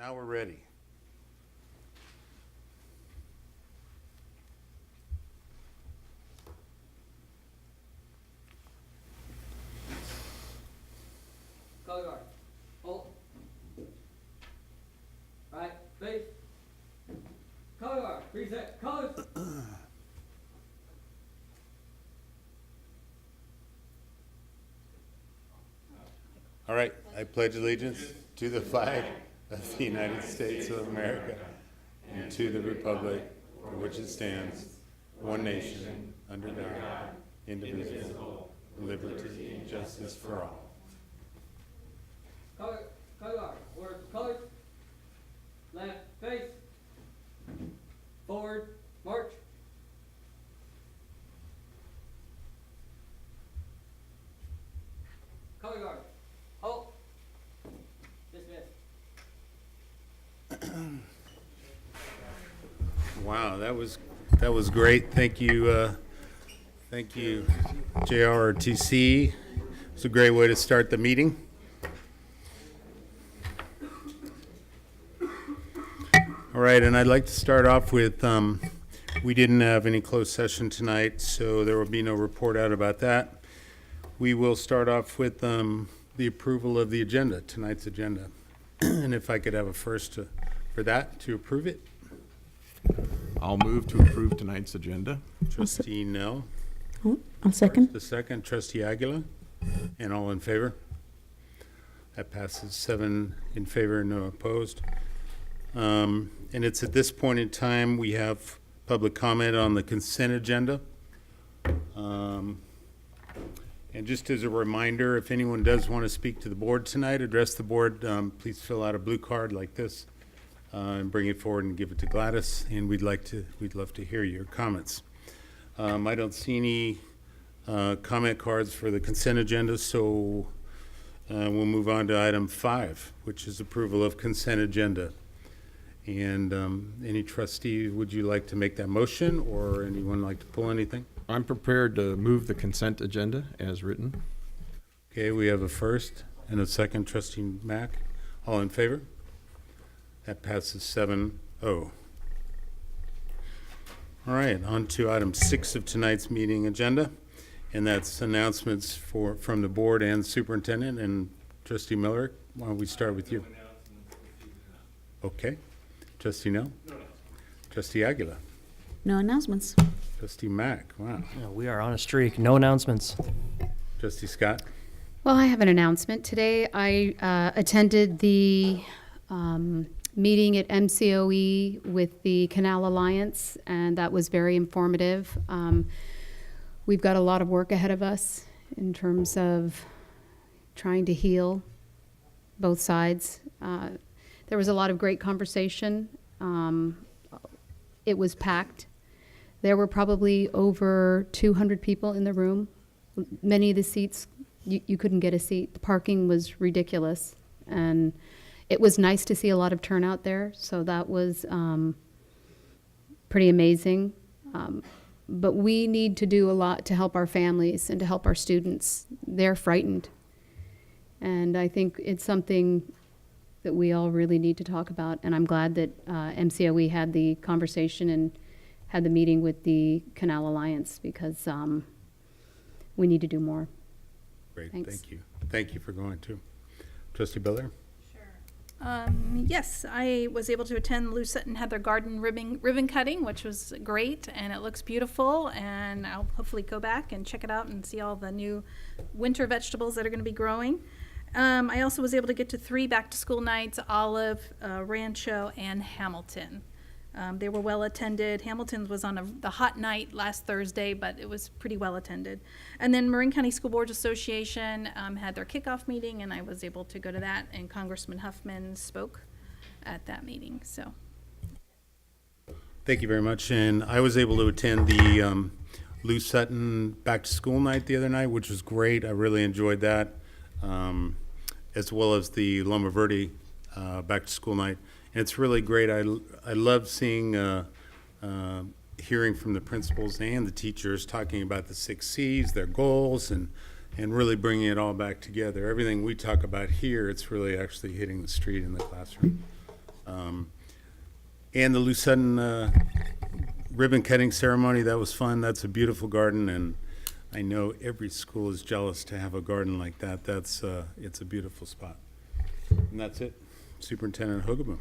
Now we're ready. Color guard. Hold. Right. Face. Color guard. Reset. Colors. All right, I pledge allegiance to the flag of the United States of America and to the republic for which it stands, one nation, under God, indivisible, with liberty and justice for all. Color guard. Or colors. Left. Face. Forward. March. Color guard. Halt. Dismiss. Wow, that was great. Thank you, JRTC. It's a great way to start the meeting. All right, and I'd like to start off with, we didn't have any closed session tonight, so there will be no report out about that. We will start off with the approval of the agenda, tonight's agenda. And if I could have a first for that, to approve it. I'll move to approve tonight's agenda. Trustee Nell. I'll second. The second, Trustee Aguila. And all in favor? That passes 7 in favor, no opposed. And it's at this point in time, we have public comment on the consent agenda. And just as a reminder, if anyone does want to speak to the board tonight, address the board, please fill out a blue card like this and bring it forward and give it to Gladys. And we'd love to hear your comments. I don't see any comment cards for the consent agenda, so we'll move on to item 5, which is approval of consent agenda. And any trustee, would you like to make that motion, or anyone like to pull anything? I'm prepared to move the consent agenda as written. Okay, we have a first and a second, Trustee Mack. All in favor? That passes 7-0. All right, on to item 6 of tonight's meeting agenda, and that's announcements from the board and superintendent. And Trustee Miller, why don't we start with you? Okay. Trustee Nell? No. Trustee Aguila? No announcements. Trustee Mack? Wow. Yeah, we are on a streak. No announcements. Trustee Scott? Well, I have an announcement. Today I attended the meeting at MCOE with the Canal Alliance, and that was very informative. We've got a lot of work ahead of us in terms of trying to heal both sides. There was a lot of great conversation. It was packed. There were probably over 200 people in the room. Many of the seats, you couldn't get a seat. The parking was ridiculous. And it was nice to see a lot of turnout there. So that was pretty amazing. But we need to do a lot to help our families and to help our students. They're frightened. And I think it's something that we all really need to talk about. And I'm glad that MCOE had the conversation and had the meeting with the Canal Alliance, because we need to do more. Great, Thanks. thank you. Thank you for going too. Trustee Belair? Yes, I was able to attend Lucette and Heather Garden ribbon cutting, which was great, and it looks beautiful, and I'll hopefully go back and check it out and see all the new winter vegetables that are going to be growing. I also was able to get to 3 back-to-school nights: Olive, Rancho, and Hamilton. They were well attended. Hamilton was on the hot night last Thursday, but it was pretty well attended. And then Marin County School Boards Association had their kickoff meeting, and I was able to go to that, and Congressman Huffman spoke at that meeting. So, Thank you very much. And I was able to attend the Lou Sutton back to school night the other night, which was great. I really enjoyed that, as well as the Loma Verde back to school night. And it's really great. I love seeing, hearing from the principals and the teachers talking about the 6 C's, their goals, and really bringing it all back together. Everything we talk about here, it's really actually hitting the street in the classroom. And the Lou Sutton ribbon cutting ceremony, that was fun. That's a beautiful garden, and I know every school is jealous to have a garden like that. It's a beautiful spot. And that's it. Superintendent Hogeboom.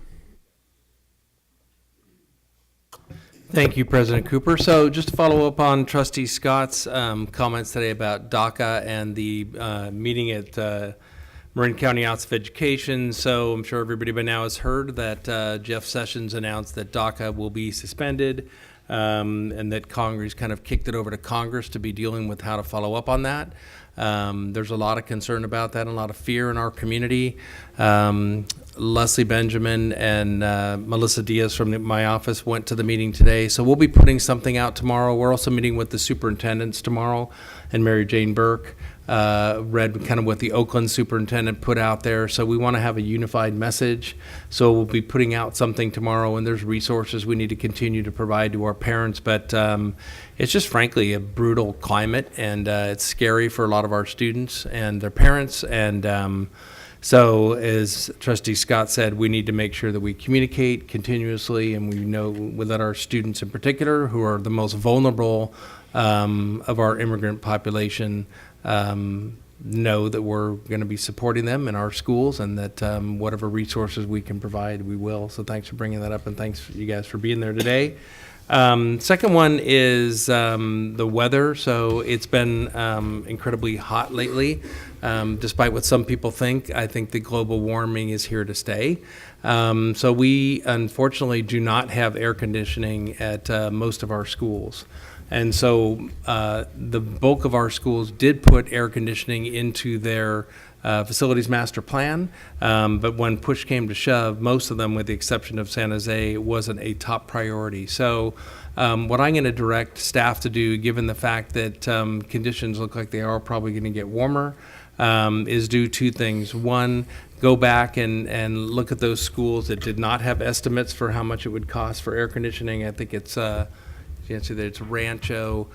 Thank you, President Cooper. So just to follow up on Trustee Scott's comments today about DACA and the meeting at Marin County Office of Education. So I'm sure everybody by now has heard that Jeff Sessions announced that DACA will be suspended, and that Congress kind of kicked it over to Congress to be dealing with how to follow up on that. There's a lot of concern about that and a lot of fear in our community. Leslie Benjamin and Melissa Diaz from my office went to the meeting today. So we'll be putting something out tomorrow. We're also meeting with the superintendents tomorrow, and Mary Jane Burke read kind of what the Oakland superintendent put out there. So we want to have a unified message. So we'll be putting out something tomorrow, and there's resources we need to continue to provide to our parents. But it's just frankly a brutal climate, and it's scary for a lot of our students and their parents. And so as Trustee Scott said, we need to make sure that we communicate continuously, and we know we let our students in particular, who are the most vulnerable of our immigrant population, know that we're going to be supporting them in our schools, and that whatever resources we can provide, we will. So thanks for bringing that up, and thanks you guys for being there today. Second one is the weather. So it's been incredibly hot lately. Despite what some people think, I think the global warming is here to stay. So we unfortunately do not have air conditioning at most of our schools. And so the bulk of our schools did put air conditioning into their facilities master plan, but when push came to shove, most of them, with the exception of San Jose, wasn't a top priority. So what I'm going to direct staff to do, given the fact that conditions look like they are probably going to get warmer, is do two things. One, go back and look at those schools that did not have estimates for how much it would cost for air conditioning. I think it's it's Rancho,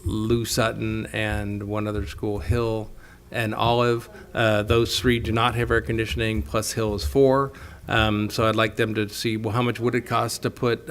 Lou Sutton, and one other school, Hill and Olive. Those three do not have air conditioning, plus Hill is 4. So I'd like them to see, well, how much would it cost to put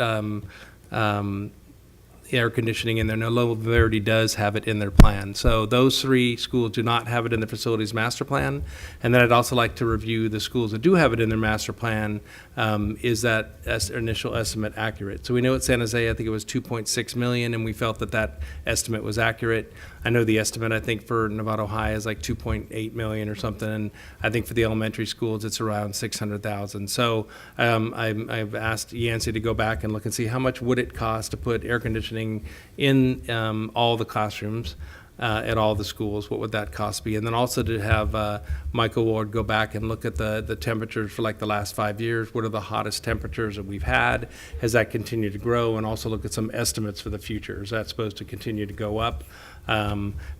air conditioning in there. No, Lowell Verity does have it in their plan. So those 3 schools do not have it in the facilities master plan. And then I'd also like to review the schools that do have it in their master plan. Is that initial estimate accurate? So we know at San Jose, I think it was 2.6 million, and we felt that that estimate was accurate. I know the estimate, I think, for Novato High is like 2.8 million or something, and I think for the elementary schools, it's around 600,000. So I've asked Yancey to go back and look and see how much would it cost to put air conditioning in all the classrooms at all the schools. What would that cost be? And then also to have Michael Ward go back and look at the temperatures for like the last 5 years. What are the hottest temperatures that we've had? Has that continued to grow? And also look at some estimates for the future. Is that supposed to continue to go up?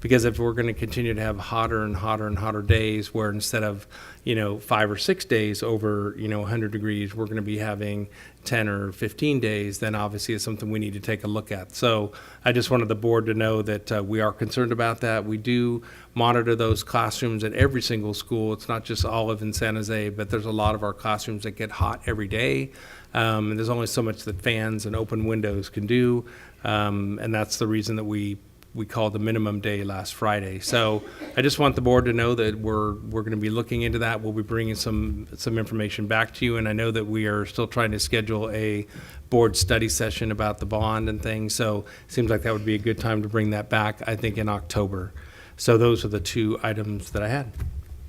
Because if we're going to continue to have hotter and hotter and hotter days, where instead of 5 or 6 days over 100 degrees, we're going to be having 10 or 15 days, then obviously it's something we need to take a look at. So I just wanted the board to know that we are concerned about that. We do monitor those classrooms at every single school. It's not just Olive and San Jose, but there's a lot of our classrooms that get hot every day. And there's only so much that fans and open windows can do. And that's the reason that we called the minimum day last Friday. So I just want the board to know that we're going to be looking into that. We'll be bringing some information back to you, and I know that we are still trying to schedule a board study session about the bond and things. So it seems like that would be a good time to bring that back, I think, in October. So those are the 2 items that I had.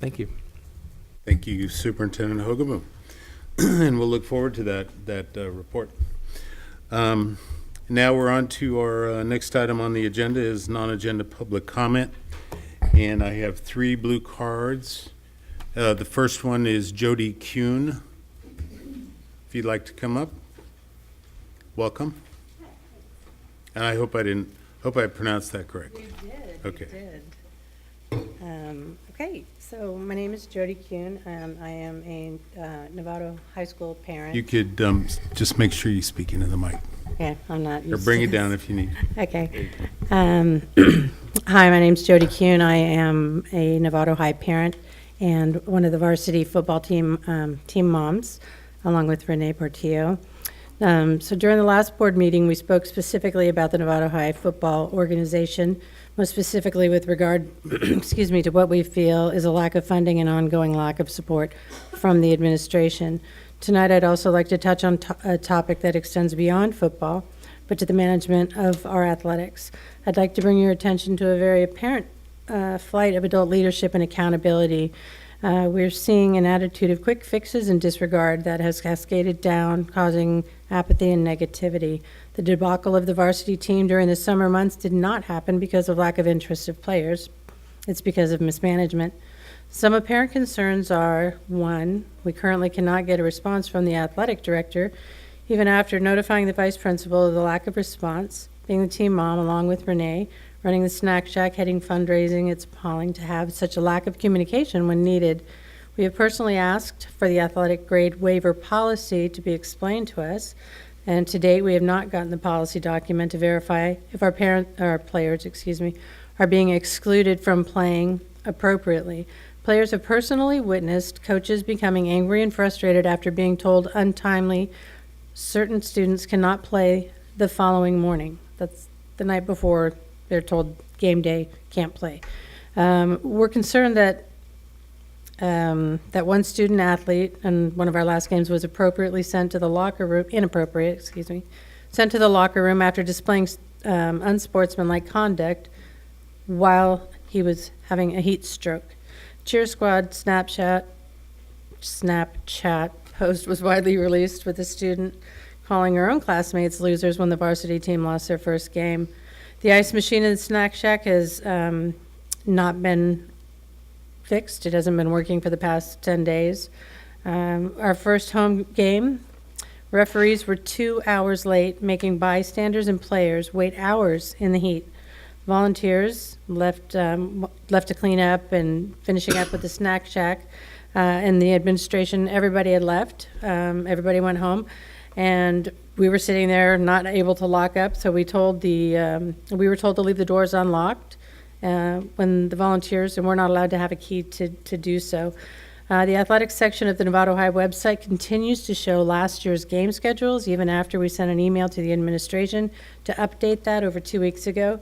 Thank you. Thank you, Superintendent Hogeboom. And we'll look forward to that report. Now we're on to our next item on the agenda is non-agenda public comment. And I have 3 blue cards. The first one is Jody Kuhn. If you'd like to come up, welcome. And I hope I pronounced that correct. You did. Okay. You did. Okay, so my name is Jody Kuhn, and I am a Novato High School parent. You could just make sure you speak into the mic. Okay, I'm not Or used bring to it down this. if you need. Okay. Hi, my name's Jody Kuhn. I am a Novato High parent, and one of the varsity football team moms, along with Renee Portillo. So during the last board meeting, we spoke specifically about the Novato High football organization, most specifically with regard, excuse me, to what we feel is a lack of funding and ongoing lack of support from the administration. Tonight, I'd also like to touch on a topic that extends beyond football, but to the management of our athletics. I'd like to bring your attention to a very apparent flight of adult leadership and accountability. We're seeing an attitude of quick fixes and disregard that has cascaded down, causing apathy and negativity. The debacle of the varsity team during the summer months did not happen because of lack of interest of players. It's because of mismanagement. Some apparent concerns are, one, we currently cannot get a response from the athletic director, even after notifying the vice principal of the lack of response. Being the team mom, along with Renee, running the snack shack, heading fundraising, it's appalling to have such a lack of communication when needed. We have personally asked for the athletic grade waiver policy to be explained to us, and to date, we have not gotten the policy document to verify if our players, are being excluded from playing appropriately. Players have personally witnessed coaches becoming angry and frustrated after being told untimely certain students cannot play the following morning. That's the night before they're told game day, can't play. We're concerned that that one student athlete, and one of our last games was appropriately sent to the locker room, sent to the locker room after displaying unsportsmanlike conduct while he was having a heat stroke. Cheer Squad Snapchat post was widely released with the student calling her own classmates losers when the varsity team lost their first game. The ice machine in the snack shack has not been fixed. It hasn't been working for the past 10 days. Our first home game, referees were 2 hours late, making bystanders and players wait hours in the heat. Volunteers left to clean up and finishing up with the snack shack, and the administration, everybody had left. Everybody went home, and we were sitting there not able to lock up, so we were told to leave the doors unlocked when the volunteers, and we're not allowed to have a key to do so. The athletics section of the Novato High website continues to show last year's game schedules, even after we sent an email to the administration to update that over 2 weeks ago.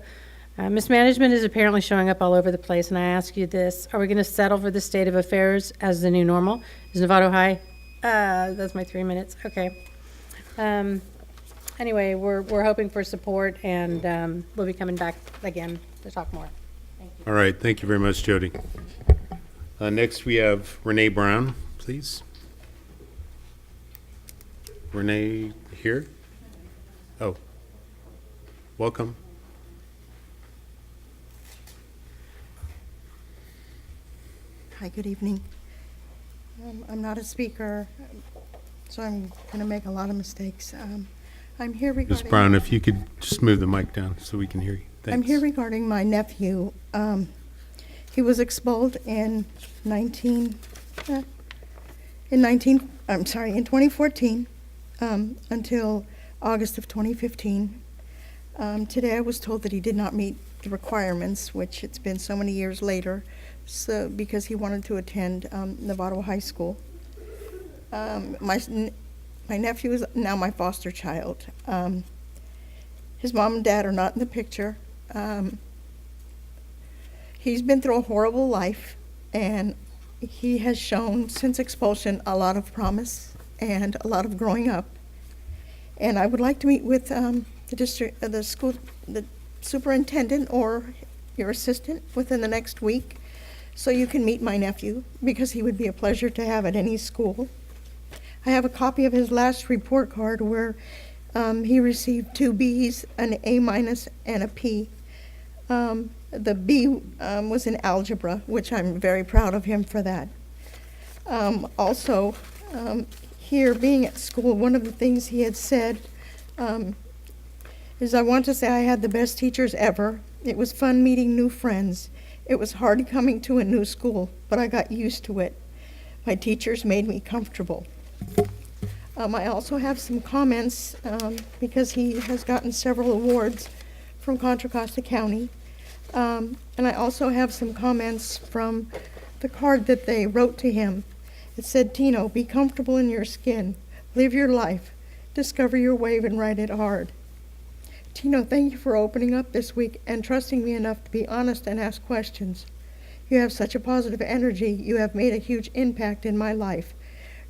Mismanagement is apparently showing up all over the place, and I ask you this: are we going to settle for the state of affairs as the new normal? Is Novato High? That's my 3 minutes. Okay. Anyway, we're hoping for support, and we'll be coming back again to talk more. Thank you. All right, thank you very much, Jody. Next, we have Renee Brown, please. Renee here? Oh, welcome. Hi, good evening. I'm not a speaker, so I'm going to make a lot of mistakes. I'm here regarding... Ms. Brown, if you could just move the mic down so we can hear you. Thanks. I'm here regarding my nephew. He was expelled in 2014 until August of 2015. Today I was told that he did not meet the requirements, which it's been so many years later, so because he wanted to attend Novato High School. My nephew is now my foster child. His mom and dad are not in the picture. He's been through a horrible life, and he has shown since expulsion a lot of promise and a lot of growing up. And I would like to meet with the superintendent or your assistant within the next week, so you can meet my nephew, because he would be a pleasure to have at any school. I have a copy of his last report card where he received 2 B's, an A-, and a P. The B was in algebra, which I'm very proud of him for that. Also, here being at school, one of the things he had said is, I want to say I had the best teachers ever. It was fun meeting new friends. It was hard coming to a new school, but I got used to it. My teachers made me comfortable. I also have some comments because he has gotten several awards from Contra Costa County. And I also have some comments from the card that they wrote to him. It said, Tino, be comfortable in your skin. Live your life. Discover your wave and ride it hard. Tino, thank you for opening up this week and trusting me enough to be honest and ask questions. You have such a positive energy. You have made a huge impact in my life.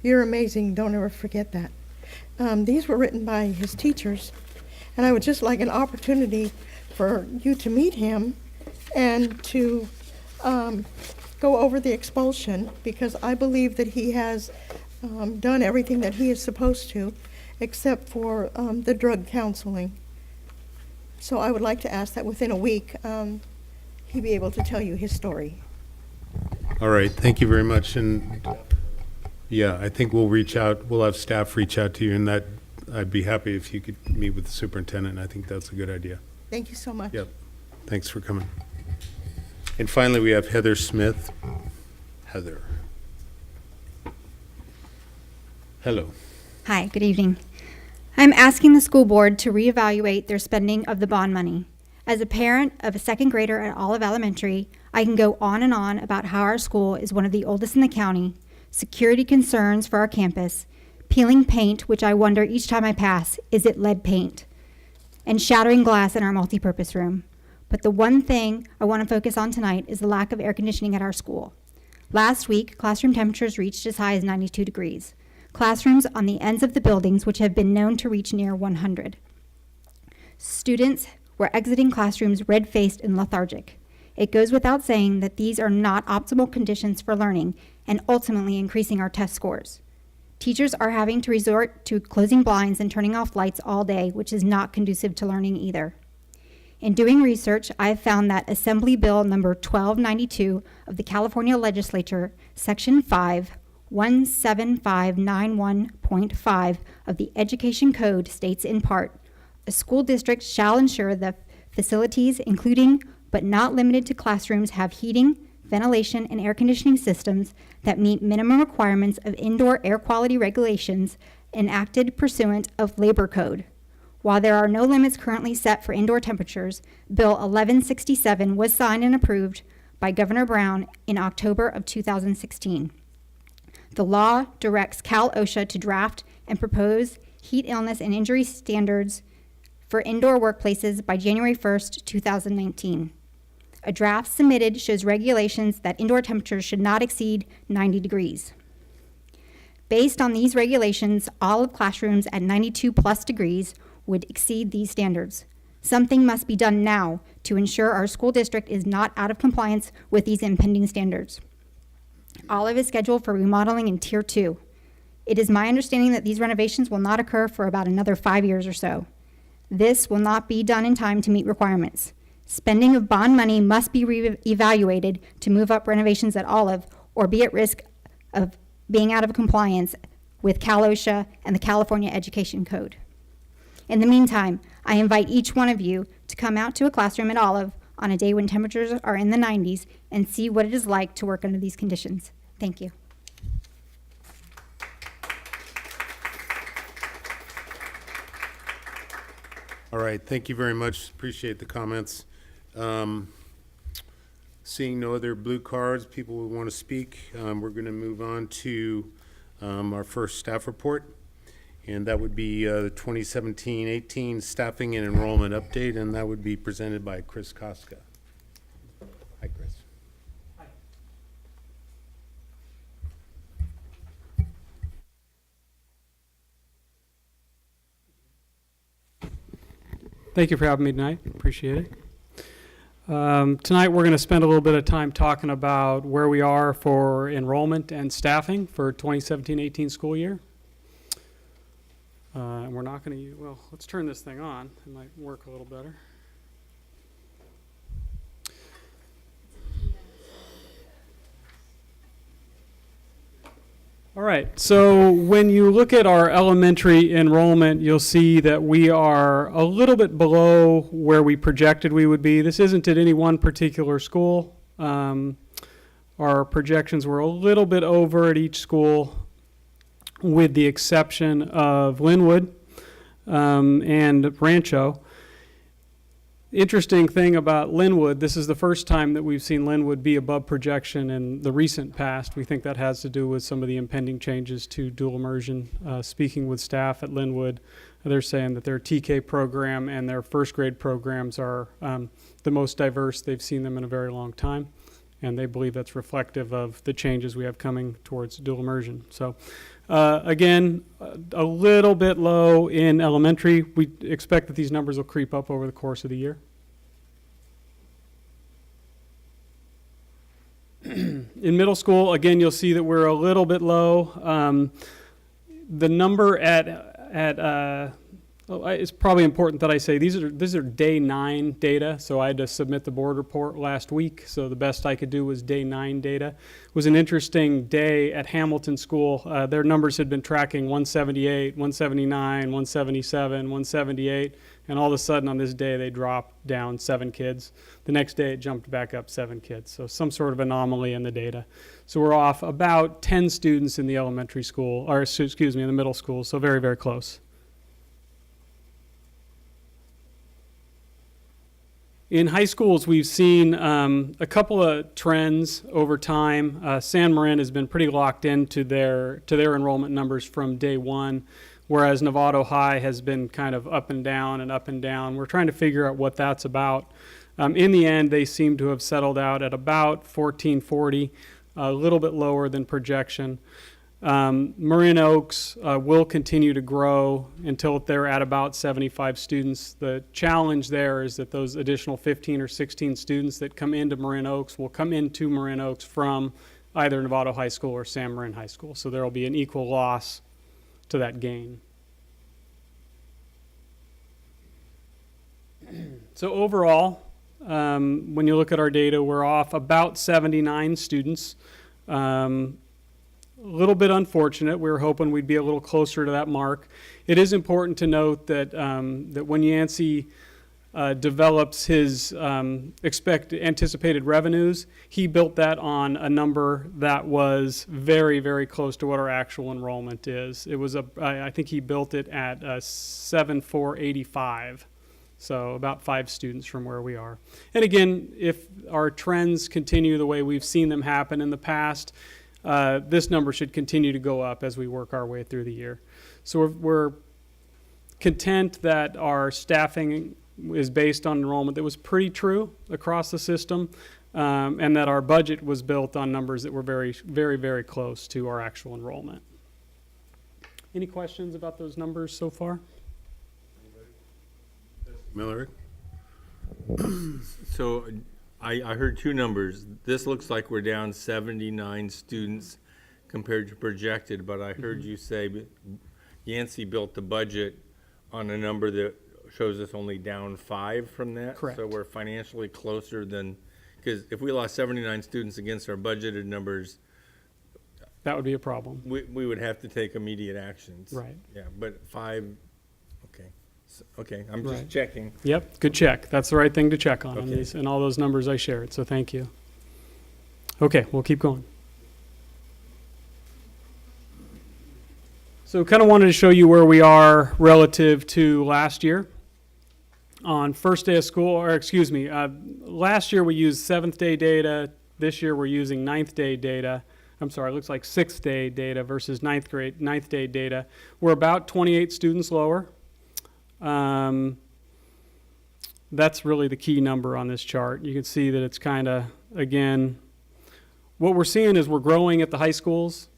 You're amazing. Don't ever forget that. These were written by his teachers, and I would just like an opportunity for you to meet him and to go over the expulsion, because I believe that he has done everything that he is supposed to, except for the drug counseling. So I would like to ask that within a week, he be able to tell you his story. All right, thank you very much. And yeah, I think we'll reach out, we'll have staff reach out to you, and that, I'd be happy if you could meet with the superintendent. I think that's a good idea. Thank you so much. Yep, thanks for coming. And finally, we have Heather Smith. Heather. Hello. Hi, good evening. I'm asking the school board to reevaluate their spending of the bond money. As a parent of a second grader at Olive Elementary, I can go on and on about how our school is one of the oldest in the county, security concerns for our campus, peeling paint, which I wonder each time I pass, is it lead paint, and shattering glass in our multipurpose room. But the one thing I want to focus on tonight is the lack of air conditioning at our school. Last week, classroom temperatures reached as high as 92 degrees. Classrooms on the ends of the buildings, which have been known to reach near 100. Students were exiting classrooms red-faced and lethargic. It goes without saying that these are not optimal conditions for learning and ultimately increasing our test scores. Teachers are having to resort to closing blinds and turning off lights all day, which is not conducive to learning either. In doing research, I have found that Assembly Bill number 1292 of the California Legislature, Section 5, 17591.5 of the Education Code states in part, a school district shall ensure that facilities, including but not limited to classrooms, have heating, ventilation, and air conditioning systems that meet minimum requirements of indoor air quality regulations enacted pursuant of Labor Code. While there are no limits currently set for indoor temperatures, Bill 1167 was signed and approved by Governor Brown in October of 2016. The law directs Cal OSHA to draft and propose heat illness and injury standards for indoor workplaces by January 1st, 2019. A draft submitted shows regulations that indoor temperatures should not exceed 90 degrees. Based on these regulations, all of classrooms at 92 plus degrees would exceed these standards. Something must be done now to ensure our school district is not out of compliance with these impending standards. Olive is scheduled for remodeling in Tier 2. It is my understanding that these renovations will not occur for about another 5 years or so. This will not be done in time to meet requirements. Spending of bond money must be evaluated to move up renovations at Olive or be at risk of being out of compliance with Cal OSHA and the California Education Code. In the meantime, I invite each one of you to come out to a classroom at Olive on a day when temperatures are in the 90s and see what it is like to work under these conditions. Thank you. All right, thank you very much. Appreciate the comments. Seeing no other blue cards, people who want to speak, we're going to move on to our first staff report. And that would be the 2017-18 staffing and enrollment update, and that would be presented by Chris Koska. Hi, Chris. Thank you for having me tonight. Appreciate it. Tonight we're going to spend a little bit of time talking about where we are for enrollment and staffing for 2017-18 school year. And we're not going to use, well, let's turn this thing on. It might work a little better. All right, so when you look at our elementary enrollment, you'll see that we are a little bit below where we projected we would be. This isn't at any one particular school. Our projections were a little bit over at each school, with the exception of Linwood and Rancho. interesting thing about Linwood, this is the first time that we've seen Linwood be above projection in the recent past. We think that has to do with some of the impending changes to dual immersion. Speaking with staff at Linwood, they're saying that their TK program and their first grade programs are the most diverse. They've seen them in a very long time, and they believe that's reflective of the changes we have coming towards dual immersion. So again, a little bit low in elementary. We expect that these numbers will creep up over the course of the year. In middle school, again, you'll see that we're a little bit low. The number it's probably important that I say these are day 9 data. So I had to submit the board report last week. So the best I could do was day 9 data. It was an interesting day at Hamilton School. Their numbers had been tracking 178, 179, 177, 178. And all of a sudden on this day, they dropped down 7 kids. The next day, it jumped back up 7 kids. So some sort of anomaly in the data. So we're off about 10 students in the elementary school, or excuse me, in the middle school. So very, very close. In high schools, we've seen a couple of trends over time. San Marin has been pretty locked into their enrollment numbers from day one, whereas Novato High has been kind of up and down and up and down. We're trying to figure out what that's about. In the end, they seem to have settled out at about 1440, a little bit lower than projection. Marin Oaks will continue to grow until they're at about 75 students. The challenge there is that those additional 15 or 16 students that come into Marin Oaks will come into Marin Oaks from either Novato High School or San Marin High School. So there will be an equal loss to that gain. So overall, when you look at our data, we're off about 79 students. A little bit unfortunate. We were hoping we'd be a little closer to that mark. It is important to note that that when Yancey develops his anticipated revenues, he built that on a number that was very, very close to what our actual enrollment is. It was I think he built it at 7,485. So about 5 students from where we are. And again, if our trends continue the way we've seen them happen in the past, this number should continue to go up as we work our way through the year. So we're content that our staffing is based on enrollment that was pretty true across the system, and that our budget was built on numbers that were very, very, very close to our actual enrollment. Any questions about those numbers so far? Miller? So I heard 2 numbers. This looks like we're down 79 students compared to projected, but I heard you say Yancey built the budget on a number that shows us only down 5 from that. Correct. So we're financially closer than, because if we lost 79 students against our budgeted numbers, That would be a problem. we would have to take immediate actions. Right. Yeah, but 5, okay. Okay, I'm just Right. checking. Yep, good check. That's the right thing to check on Okay. these and all those numbers I shared, so thank you. Okay, we'll keep going. So kind of wanted to show you where we are relative to last year. On first day of school, or excuse me, last year we used 7th day data. This year we're using 9th day data. I'm sorry, it looks like 6th day data versus 9th day data. We're about 28 students lower. That's really the key number on this chart. You can see that it's kind of, again, what we're seeing is we're growing at the high schools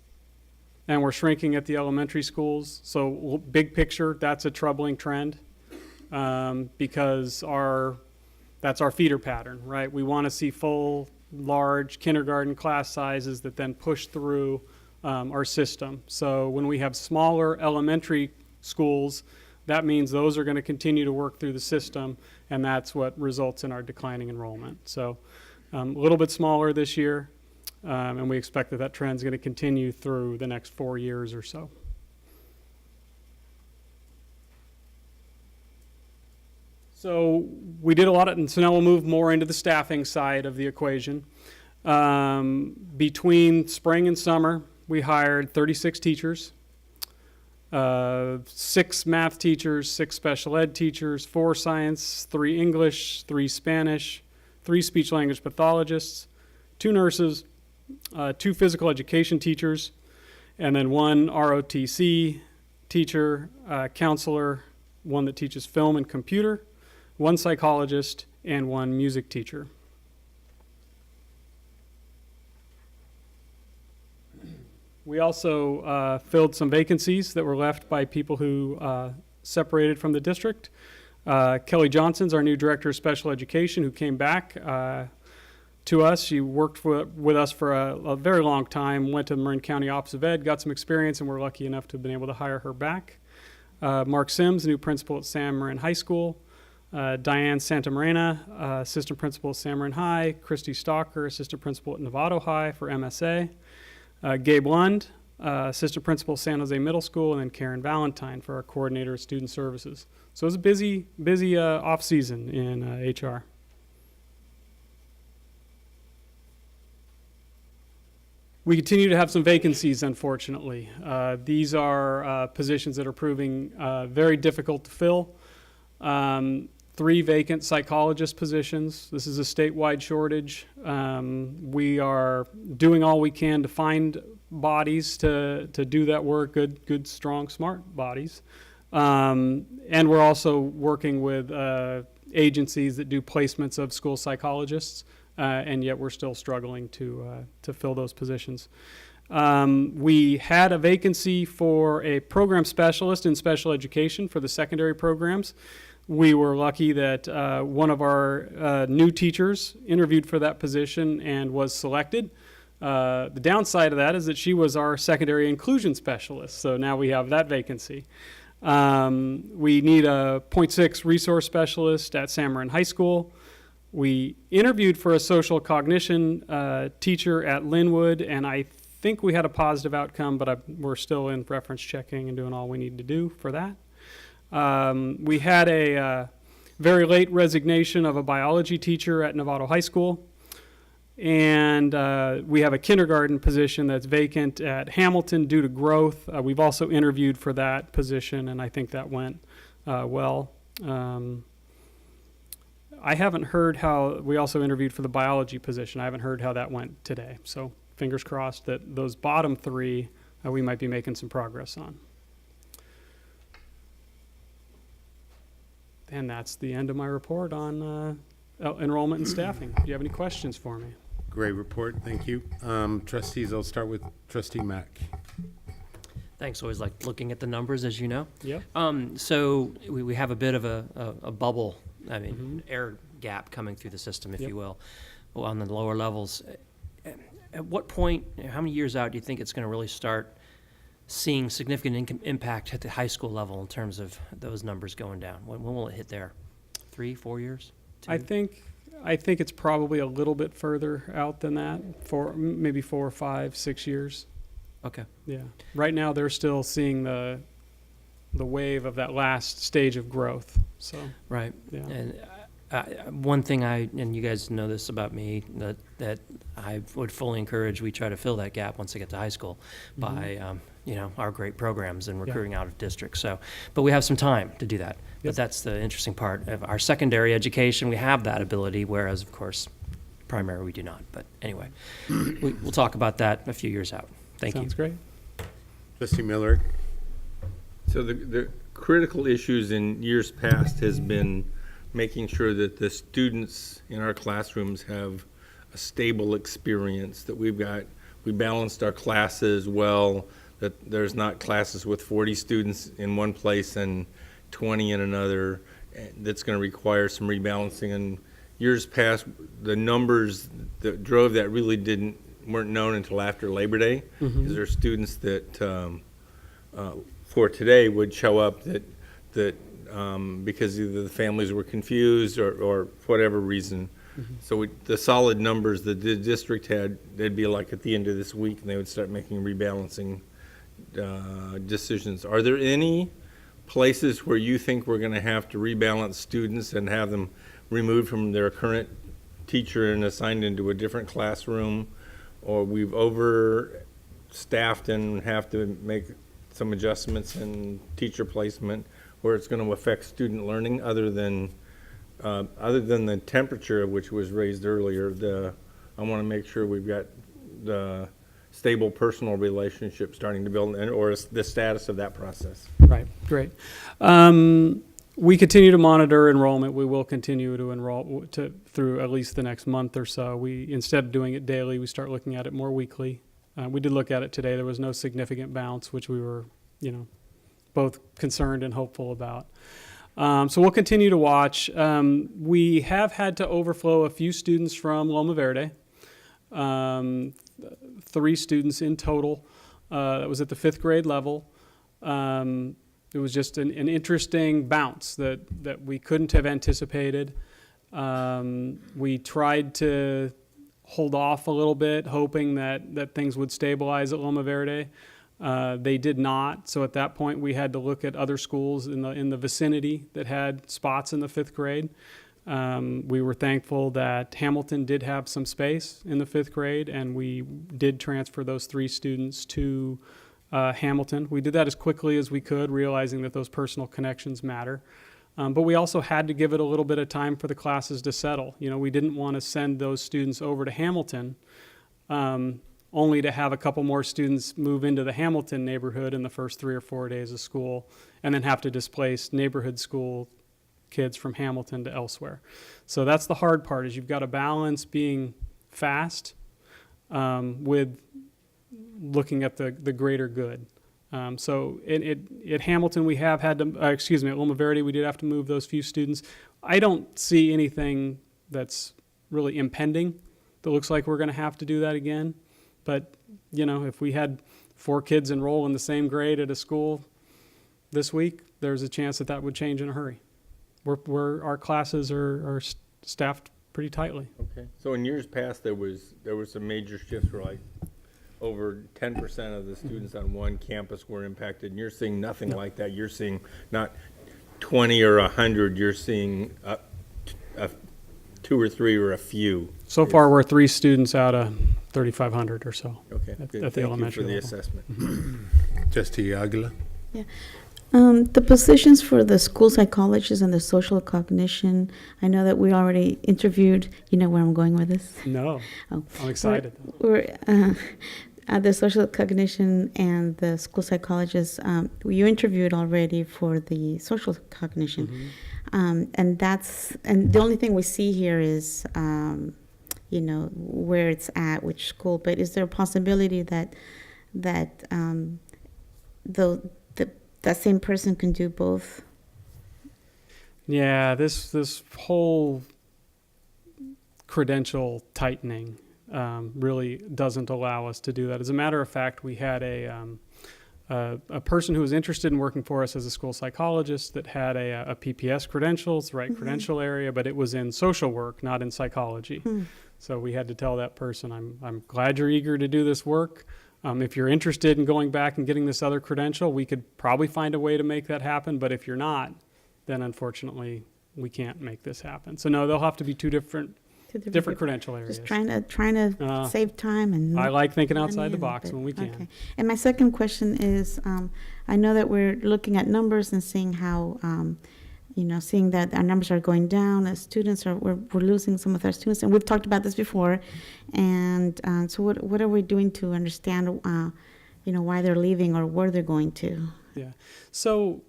and we're shrinking at the elementary schools. So big picture, that's a troubling trend, because that's our feeder pattern, right? We want to see full, large kindergarten class sizes that then push through our system. So when we have smaller elementary schools, that means those are going to continue to work through the system, and that's what results in our declining enrollment. So a little bit smaller this year, and we expect that trend is going to continue through the next 4 years or so. So we did a lot of, and so now we'll move more into the staffing side of the equation. Between spring and summer, we hired 36 teachers. 6 math teachers, 6 special ed teachers, 4 science, 3 English, 3 Spanish, 3 speech language pathologists, 2 nurses, 2 physical education teachers, and then 1 ROTC teacher, counselor, 1 that teaches film and computer, 1 psychologist, and 1 music teacher. We also filled some vacancies that were left by people who separated from the district. Kelly Johnson's our new director of special education, who came back to us. She worked with us for a very long time, went to the Marin County Office of Ed, got some experience, and we're lucky enough to have been able to hire her back. Mark Sims, new principal at San Marin High School. Diane Santamarina, assistant principal at San Marin High. Christy Stalker, assistant principal at Novato High for MSA. Gabe Lund, assistant principal at San Jose Middle School, and then Karen Valentine for our coordinator of student services. So it was a busy off season in HR. We continue to have some vacancies, unfortunately. These are positions that are proving very difficult to fill. 3 vacant psychologist positions. This is a statewide shortage. We are doing all we can to find bodies to do that work, good, strong, smart bodies. And we're also working with agencies that do placements of school psychologists, and yet we're still struggling to fill those positions. We had a vacancy for a program specialist in special education for the secondary programs. We were lucky that one of our new teachers interviewed for that position and was selected. The downside of that is that she was our secondary inclusion specialist, so now we have that vacancy. We need a .6 resource specialist at San Marin High School. We interviewed for a social cognition teacher at Linwood, and I think we had a positive outcome, but we're still in reference checking and doing all we need to do for that. We had a very late resignation of a biology teacher at Novato High School. And we have a kindergarten position that's vacant at Hamilton due to growth. We've also interviewed for that position, and I think that went well. I haven't heard how, we also interviewed for the biology position. I haven't heard how that went today. So fingers crossed that those bottom 3 we might be making some progress on. And that's the end of my report on enrollment and staffing. Do you have any questions for me? Great report, thank you. Trustees, I'll start with Trustee Mack. Thanks. Always like looking at the numbers, as you know. Yep. So we have a bit of a bubble, I mean, air gap coming through the system, if you will, on the lower levels. At what point, how many years out do you think it's going to really start seeing significant impact at the high school level in terms of those numbers going down? When will it hit there? 3, 4 years? 2? I think it's probably a little bit further out than that, for maybe 4, 5, 6 years. Okay. Yeah. Right now, they're still seeing the wave of that last stage of growth. So. Right. Yeah. And one thing and you guys know this about me, that I would fully encourage, we try to fill that gap once they get to high school by, our great programs and recruiting out of district. So, but we have some time to do that. But that's the interesting part of our secondary education. We have that ability, whereas, of course, primary we do not. But anyway, we'll talk about that a few years out. Thank you. Sounds great. Trustee Miller. So the critical issues in years past has been making sure that the students in our classrooms have a stable experience, that we balanced our classes well, that there's not classes with 40 students in one place and 20 in another. That's going to require some rebalancing. And years past, the numbers that drove that really weren't known until after Labor Day. Because there are students that for today would show up that because either the families were confused or for whatever reason. So the solid numbers that the district had, they'd be like at the end of this week, and they would start making rebalancing decisions. Are there any places where you think we're going to have to rebalance students and have them removed from their current teacher and assigned into a different classroom, or we've overstaffed and have to make some adjustments in teacher placement where it's going to affect student learning other than the temperature, which was raised earlier. I want to make sure we've got the stable personal relationship starting to build, or the status of that process. Right, great. We continue to monitor enrollment. We will continue to enroll through at least the next month or so. Instead of doing it daily, we start looking at it more weekly. We did look at it today. There was no significant bounce, which we were, both concerned and hopeful about. So we'll continue to watch. We have had to overflow a few students from Loma Verde. 3 students in total. That was at the 5th grade level. It was just an interesting bounce that we couldn't have anticipated. We tried to hold off a little bit, hoping that things would stabilize at Loma Verde. They did not. So at that point, we had to look at other schools in the vicinity that had spots in the 5th grade. We were thankful that Hamilton did have some space in the 5th grade, and we did transfer those 3 students to Hamilton. We did that as quickly as we could, realizing that those personal connections matter. But we also had to give it a little bit of time for the classes to settle. We didn't want to send those students over to Hamilton only to have a couple more students move into the Hamilton neighborhood in the first 3 or 4 days of school, and then have to displace neighborhood school kids from Hamilton to elsewhere. So that's the hard part, is you've got to balance being fast with looking at the greater good. So at Hamilton, we have had to, at Loma Verde, we did have to move those few students. I don't see anything that's really impending that looks like we're going to have to do that again. But, if we had 4 kids enroll in the same grade at a school this week, there's a chance that would change in a hurry. Our classes are staffed pretty tightly. Okay. So in years past, there was some major shifts where like over 10% of the students on one campus were impacted, and you're seeing nothing like that. You're seeing not 20 or 100. You're seeing 2 or 3 or a few. So far, we're 3 students out of 3,500 or so. Okay. At Good. the Thank elementary you for the level. assessment. Trustee Aguila? Yeah. The positions for the school psychologists and the social cognition, I know that we already interviewed. You know where I'm going with this? No. Oh. I'm excited. We're the social cognition and the school psychologists, you interviewed already for the social cognition. Mm-hmm. And the only thing we see here is, where it's at, which school. But is there a possibility that that same person can do both? Yeah, this whole credential tightening really doesn't allow us to do that. As a matter of fact, we had a person who was interested in working for us as a school psychologist that had a PPS credential, it's the right credential area, but it was in social work, not in psychology. So we had to tell that person, I'm glad you're eager to do this work. If you're interested in going back and getting this other credential, we could probably find a way to make that happen. But if you're not, then unfortunately, we can't make this happen. So no, they'll have to be two different credential areas. Just trying to save time and. I like thinking money outside the and- box but- when we can. Okay. And my second question is, I know that we're looking at numbers and seeing how, seeing that our numbers are going down as students we're losing some of our students, and we've talked about this before. And so what are we doing to understand, why they're leaving or where they're going to? Yeah. So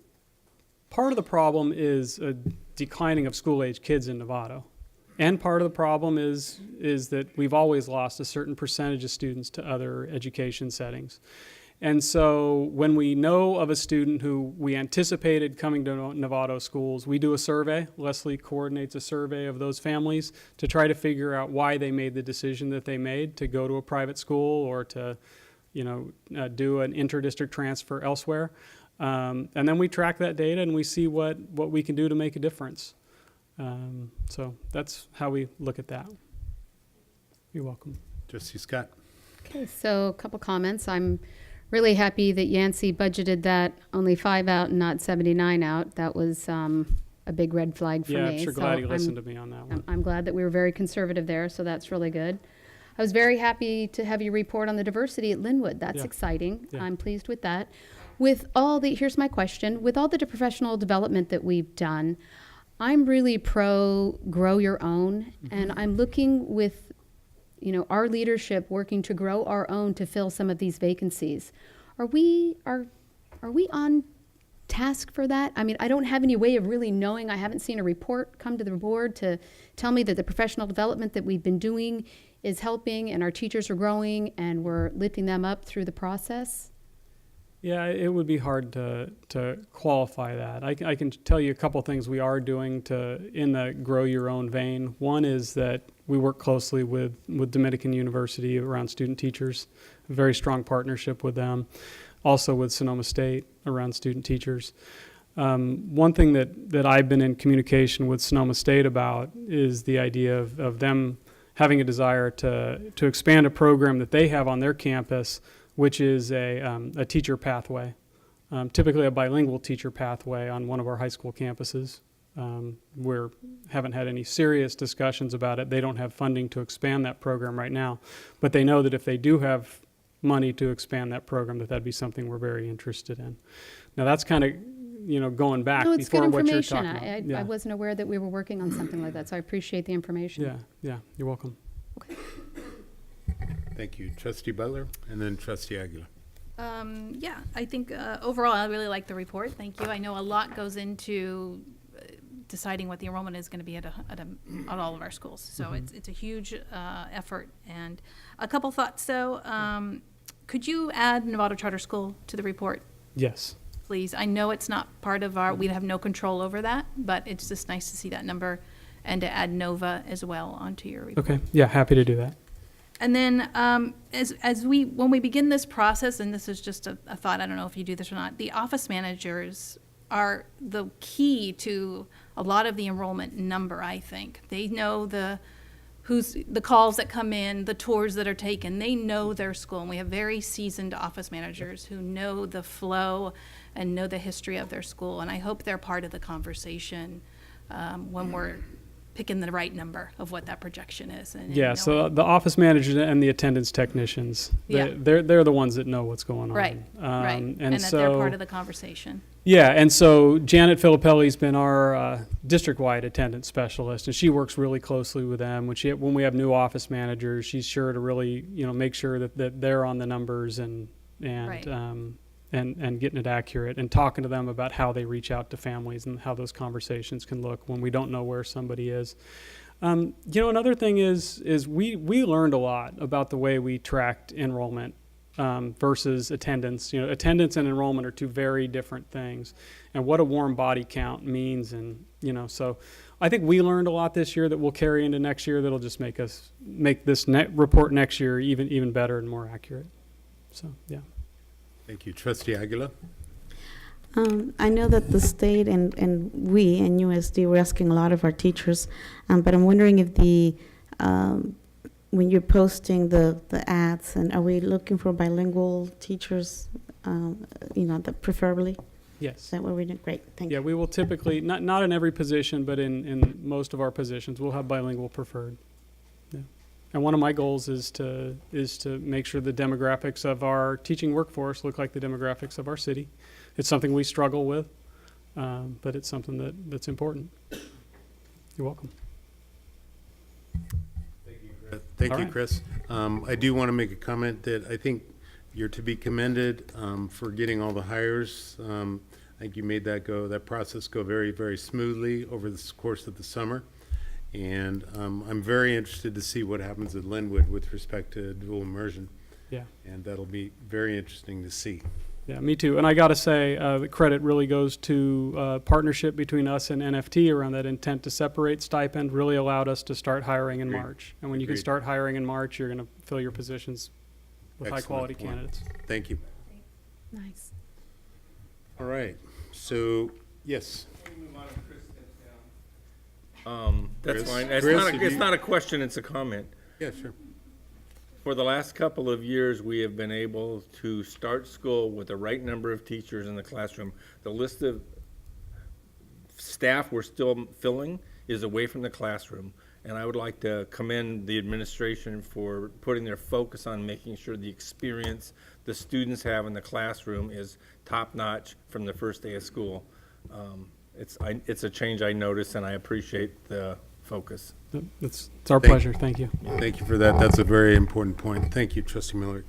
part of the problem is a declining of school-age kids in Novato. And part of the problem is that we've always lost a certain percentage of students to other education settings. And so when we know of a student who we anticipated coming to Novato schools, we do a survey. Leslie coordinates a survey of those families to try to figure out why they made the decision that they made to go to a private school or to, do an inter-district transfer elsewhere. And then we track that data and we see what we can do to make a difference. So that's how we look at that. You're welcome. Trustee Scott? Okay, so a couple comments. I'm really happy that Yancey budgeted that only 5 out and not 79 out. That was a big red flag for me. Yeah, I'm sure glad So you listened to me on that one. I'm glad that we were very conservative there, so that's really good. I was very happy to have you report on the diversity at Linwood. That's Yeah. exciting. Yeah. I'm pleased with that. Here's my question, with all the professional development that we've done, I'm really pro grow your own, and I'm looking with, our leadership working to grow our own to fill some of these vacancies. Are we on task for that? I mean, I don't have any way of really knowing. I haven't seen a report come to the board to tell me that the professional development that we've been doing is helping and our teachers are growing and we're lifting them up through the process. Yeah, it would be hard to qualify that. I can tell you a couple things we are doing in the grow your own vein. One is that we work closely with Dominican University around student teachers, a very strong partnership with them. Also with Sonoma State around student teachers. One thing that I've been in communication with Sonoma State about is the idea of them having a desire to expand a program that they have on their campus, which is a teacher pathway, typically a bilingual teacher pathway on one of our high school campuses. We haven't had any serious discussions about it. They don't have funding to expand that program right now, but they know that if they do have money to expand that program, that'd be something we're very interested in. Now that's kind of, going back No, it's good before what you're information. talking about. I wasn't aware that we were working on something like that, so I appreciate the information. Yeah, you're welcome. Thank you. Trustee Butler, and then Trustee Aguilar. Yeah, I think overall, I really like the report. Thank you. I know a lot goes into deciding what the enrollment is going to be at all of our schools. So it's a huge effort. And a couple thoughts, though. Could you add Novato Charter School to the report, Yes. please? I know it's not part of we have no control over that, but it's just nice to see that number and to add Nova as well onto your report. Okay. Yeah, happy to do that. And then when we begin this process, and this is just a thought, I don't know if you do this or not, the office managers are the key to a lot of the enrollment number, I think. They know the calls that come in, the tours that are taken. They know their school, and we have very seasoned office managers who know the flow and know the history of their school. And I hope they're part of the conversation when we're picking the right number of what that projection is. Yeah, so the office managers and the attendance technicians, they're the ones that know what's going on. Right, right. And that they're part of the conversation. Yeah, and so Janet Filippelli's been our district-wide attendance specialist, and she works really closely with them. When we have new office managers, she's sure to really, make sure that they're on the numbers and getting it accurate and talking to them about how they reach out to families and how those conversations can look when we don't know where somebody is. Another thing is we learned a lot about the way we tracked enrollment versus attendance. Attendance and enrollment are two very different things, and what a warm body count means. And, so I think we learned a lot this year that we'll carry into next year that'll just make this report next year even better and more accurate. So, yeah. Thank you. Trustee Aguilar? I know that the state and we and NUSD were asking a lot of our teachers, but I'm wondering if when you're posting the ads, and are we looking for bilingual teachers, preferably? Yes. Is that what we're doing? Great, thank you. Yeah, we will typically, not in every position, but in most of our positions, we'll have bilingual preferred. Yeah. And one of my goals is to make sure the demographics of our teaching workforce look like the demographics of our city. It's something we struggle with, but it's something that's important. You're welcome. Thank you, right. Chris. I do want to make a comment that I think you're to be commended for getting all the hires. I think you made that process go very, very smoothly over the course of the summer. And I'm very interested to see what happens at Linwood with respect to dual immersion. Yeah. And that'll be very interesting to see. Yeah, me too. And I got to say, the credit really goes to partnership between us and NFT around that intent to separate stipend really allowed us to start hiring in Agreed. March. And when you can Agreed. start hiring in March, you're going to fill your positions with Excellent high-quality point. candidates. Thank you. Nice. All right. So, yes. That's Chris? fine. Chris, It's not a question, it's a comment. Yeah, sure. For the last couple of years, we have been able to start school with the right number of teachers in the classroom. The list of staff we're still filling is away from the classroom, And I would like to commend the administration for putting their focus on making sure the experience the students have in the classroom is top-notch from the first day of school. It's a change I noticed, and I appreciate the focus. It's our pleasure. Thank you. Thank you for that. That's a very important point. Thank you, Trustee Miller.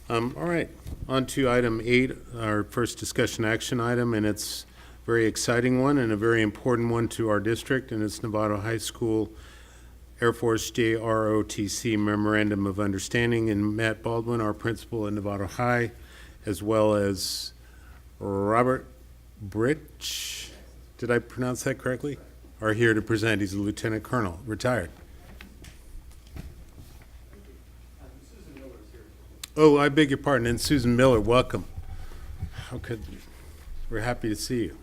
All right, on to item 8, our first discussion action item, and it's a very exciting one and a very important one to our district, and it's Novato High School Air Force JROTC Memorandum of Understanding, and Matt Baldwin, our principal at Novato High, as well as Robert Britch, did I pronounce that correctly? Are here to present. He's a lieutenant colonel, retired. Oh, I beg your pardon, and Susan Miller, welcome. How could, we're happy to see you.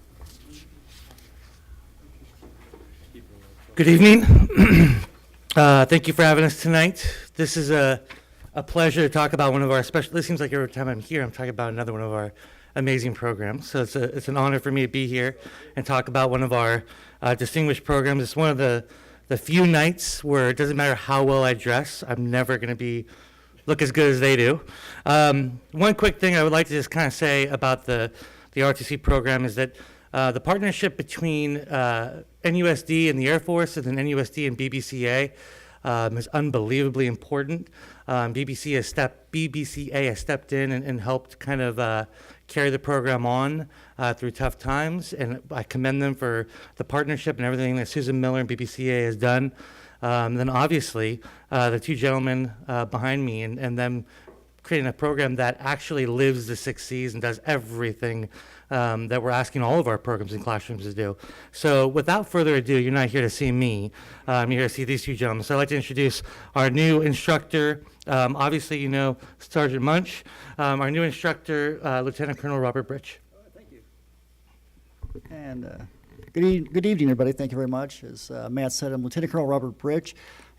Good evening. Thank you for having us tonight. This is a pleasure to talk about one of our special, this seems like every time I'm here, I'm talking about another one of our amazing programs. So it's an honor for me to be here and talk about one of our distinguished programs. It's one of the few nights where it doesn't matter how well I dress, I'm never going to look as good as they do. One quick thing I would like to just kind of say about the RTC program is that the partnership between NUSD and the Air Force, and then NUSD and BBCA is unbelievably important. BBCA has stepped in and helped kind of carry the program on through tough times, and I commend them for the partnership and everything that Susan Miller and BBCA has done. Then obviously, the two gentlemen behind me and them creating a program that actually lives the 6 C's and does everything that we're asking all of our programs and classrooms to do. So without further ado, you're not here to see me, you're here to see these two gentlemen. So I'd like to introduce our new instructor. Obviously, you know Sergeant Munch, our new instructor, Lieutenant Colonel Robert Britch. Thank you. And good evening, everybody. Thank you very much. As Matt said, I'm Lieutenant Colonel Robert Britch,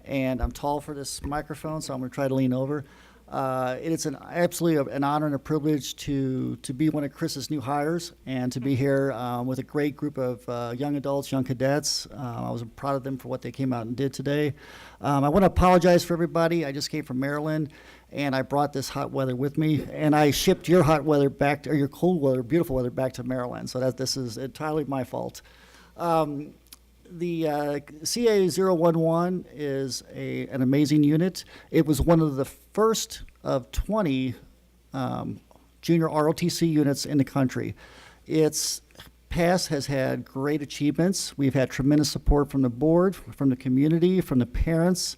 and I'm tall for this microphone, so I'm going to try to lean over. It's absolutely an honor and a privilege to be one of Chris's new hires and to be here with a great group of young adults, young cadets. I was proud of them for what they came out and did today. I want to apologize for everybody. I just came from Maryland, and I brought this hot weather with me, and I shipped your hot weather back to, or your cold weather, beautiful weather back to Maryland. So this is entirely my fault. The CA011 is an amazing unit. It was one of the first of 20 junior ROTC units in the country. Its past has had great achievements. We've had tremendous support from the board, from the community, from the parents,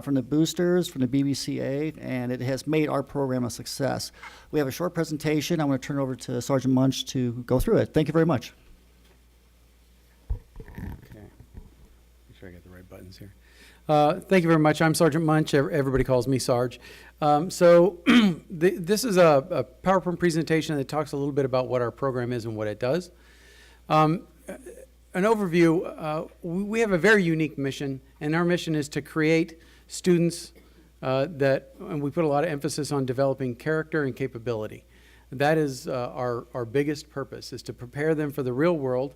from the boosters, from the BBCA, and it has made our program a success. We have a short presentation. I'm going to turn it over to Sergeant Munch to go through it. Thank you very much. I got the right buttons here. Thank you very much. I'm Sergeant Munch. Everybody calls me Sarge. This is a PowerPoint presentation that talks a little bit about what our program is and what it does. An overview, we have a very unique mission, and our mission is to create students and we put a lot of emphasis on developing character and capability. That is our biggest purpose, is to prepare them for the real world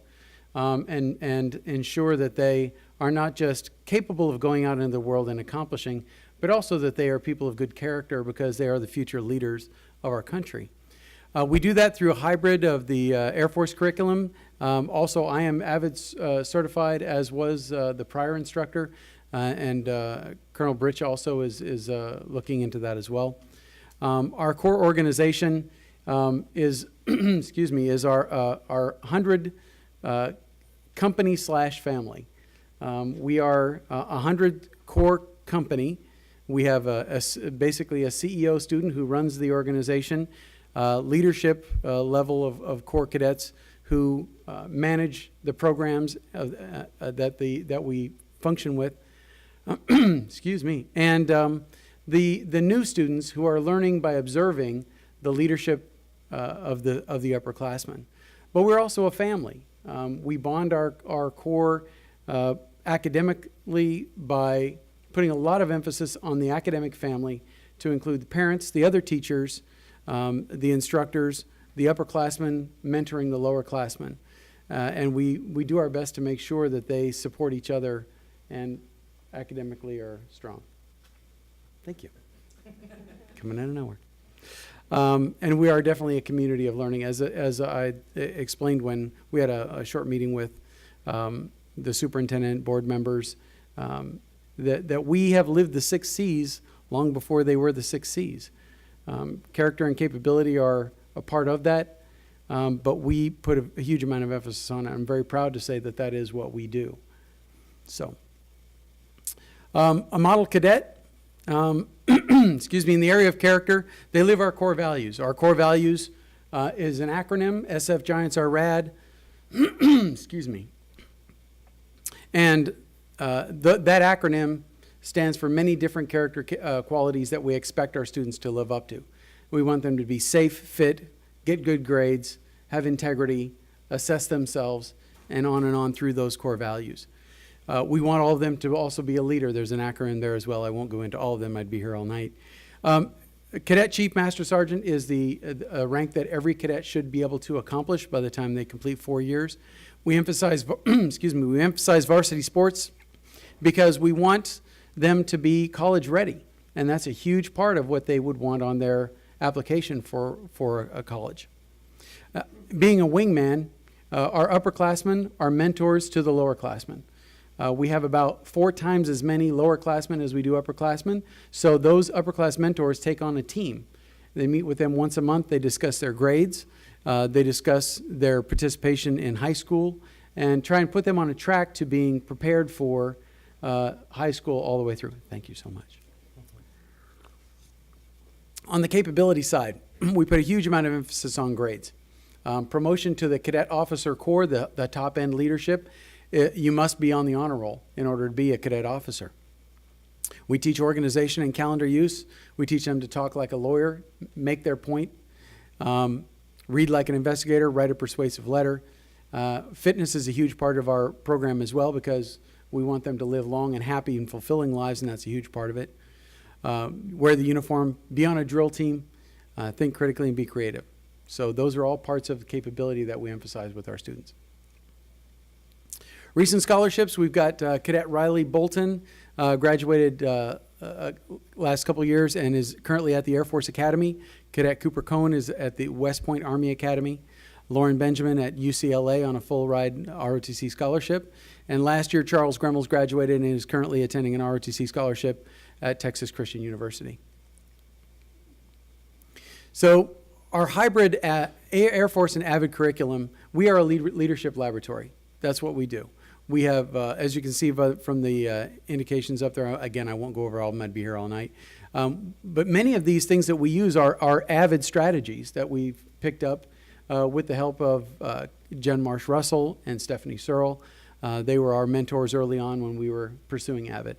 and ensure that they are not just capable of going out into the world and accomplishing, but also that they are people of good character because they are the future leaders of our country. We do that through a hybrid of the Air Force curriculum. Also, I am AVID certified, as was the prior instructor, and Colonel Britch also is looking into that as well. Our core organization is, is our 100 company/family. We are a 100 core company. We have basically a CEO student who runs the organization, leadership level of core cadets who manage the programs that we function with. Excuse me. And the new students who are learning by observing the leadership of the upperclassmen. But we're also a family. We bond our core academically by putting a lot of emphasis on the academic family to include the parents, the other teachers, the instructors, the upperclassmen mentoring the lowerclassmen. And we do our best to make sure that they support each other and academically are strong. Thank you. Coming out of nowhere. And we are definitely a community of learning. As I explained when we had a short meeting with the superintendent, board members, that we have lived the 6 C's long before they were the 6 C's. Character and capability are a part of that, but we put a huge amount of emphasis on it. I'm very proud to say that that is what we do. So, a model cadet, excuse me, in the area of character, they live our core values. Our core values is an acronym, SF Giants are rad, excuse me. And that acronym stands for many different character qualities that we expect our students to live up to. We want them to be safe, fit, get good grades, have integrity, assess themselves, and on through those core values. We want all of them to also be a leader. There's an acronym there as well. I won't go into all of them. I'd be here all night. Cadet Chief Master Sergeant is the rank that every cadet should be able to accomplish by the time they complete 4 years. We emphasize, excuse me, we emphasize varsity sports because we want them to be college ready. And that's a huge part of what they would want on their application for a college. Being a wingman, our upperclassmen are mentors to the lowerclassmen. We have about 4 times as many lowerclassmen as we do upperclassmen. So those upperclass mentors take on a team. They meet with them once a month. They discuss their grades. They discuss their participation in high school and try and put them on a track to being prepared for high school all the way through. Thank you so much. On the capability side, we put a huge amount of emphasis on grades. Promotion to the cadet officer corps, the top end leadership, you must be on the honor roll in order to be a cadet officer. We teach organization and calendar use. We teach them to talk like a lawyer, make their point, read like an investigator, write a persuasive letter. Fitness is a huge part of our program as well because we want them to live long and happy and fulfilling lives, and that's a huge part of it. Wear the uniform, be on a drill team, think critically, and be creative. So those are all parts of the capability that we emphasize with our students. Recent scholarships, we've got Cadet Riley Bolton, graduated last couple years and is currently at the Air Force Academy. Cadet Cooper Cohn is at the West Point Army Academy. Lauren Benjamin at UCLA on a full ride ROTC scholarship. And last year, Charles Gremmels graduated and is currently attending an ROTC scholarship at Texas Christian University. So our hybrid Air Force and AVID curriculum, we are a leadership laboratory. That's what we do. We have, as you can see from the indications up there, again, I won't go over all of them, I'd be here all night. But many of these things that we use are AVID strategies that we've picked up with the help of Jen Marsh Russell and Stephanie Searle. They were our mentors early on when we were pursuing AVID.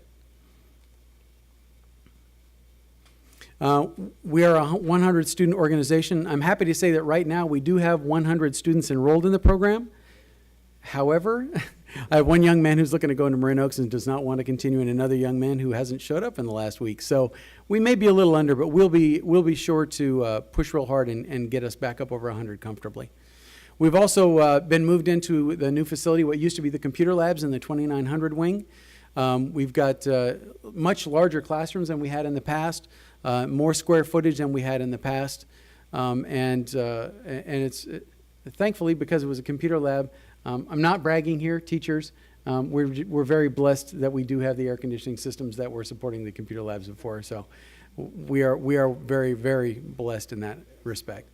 We are a 100 student organization. I'm happy to say that right now we do have 100 students enrolled in the program. However, I have one young man who's looking to go into Marin Oaks and does not want to continue, and another young man who hasn't showed up in the last week. So we may be a little under, but we'll be sure to push real hard and get us back up over 100 comfortably. We've also been moved into the new facility, what used to be the computer labs in the 2900 wing. We've got much larger classrooms than we had in the past, more square footage than we had in the past, and it's thankfully because it was a computer lab. I'm not bragging here, teachers. We're very blessed that we do have the air conditioning systems that were supporting the computer labs before. So we are very, very blessed in that respect.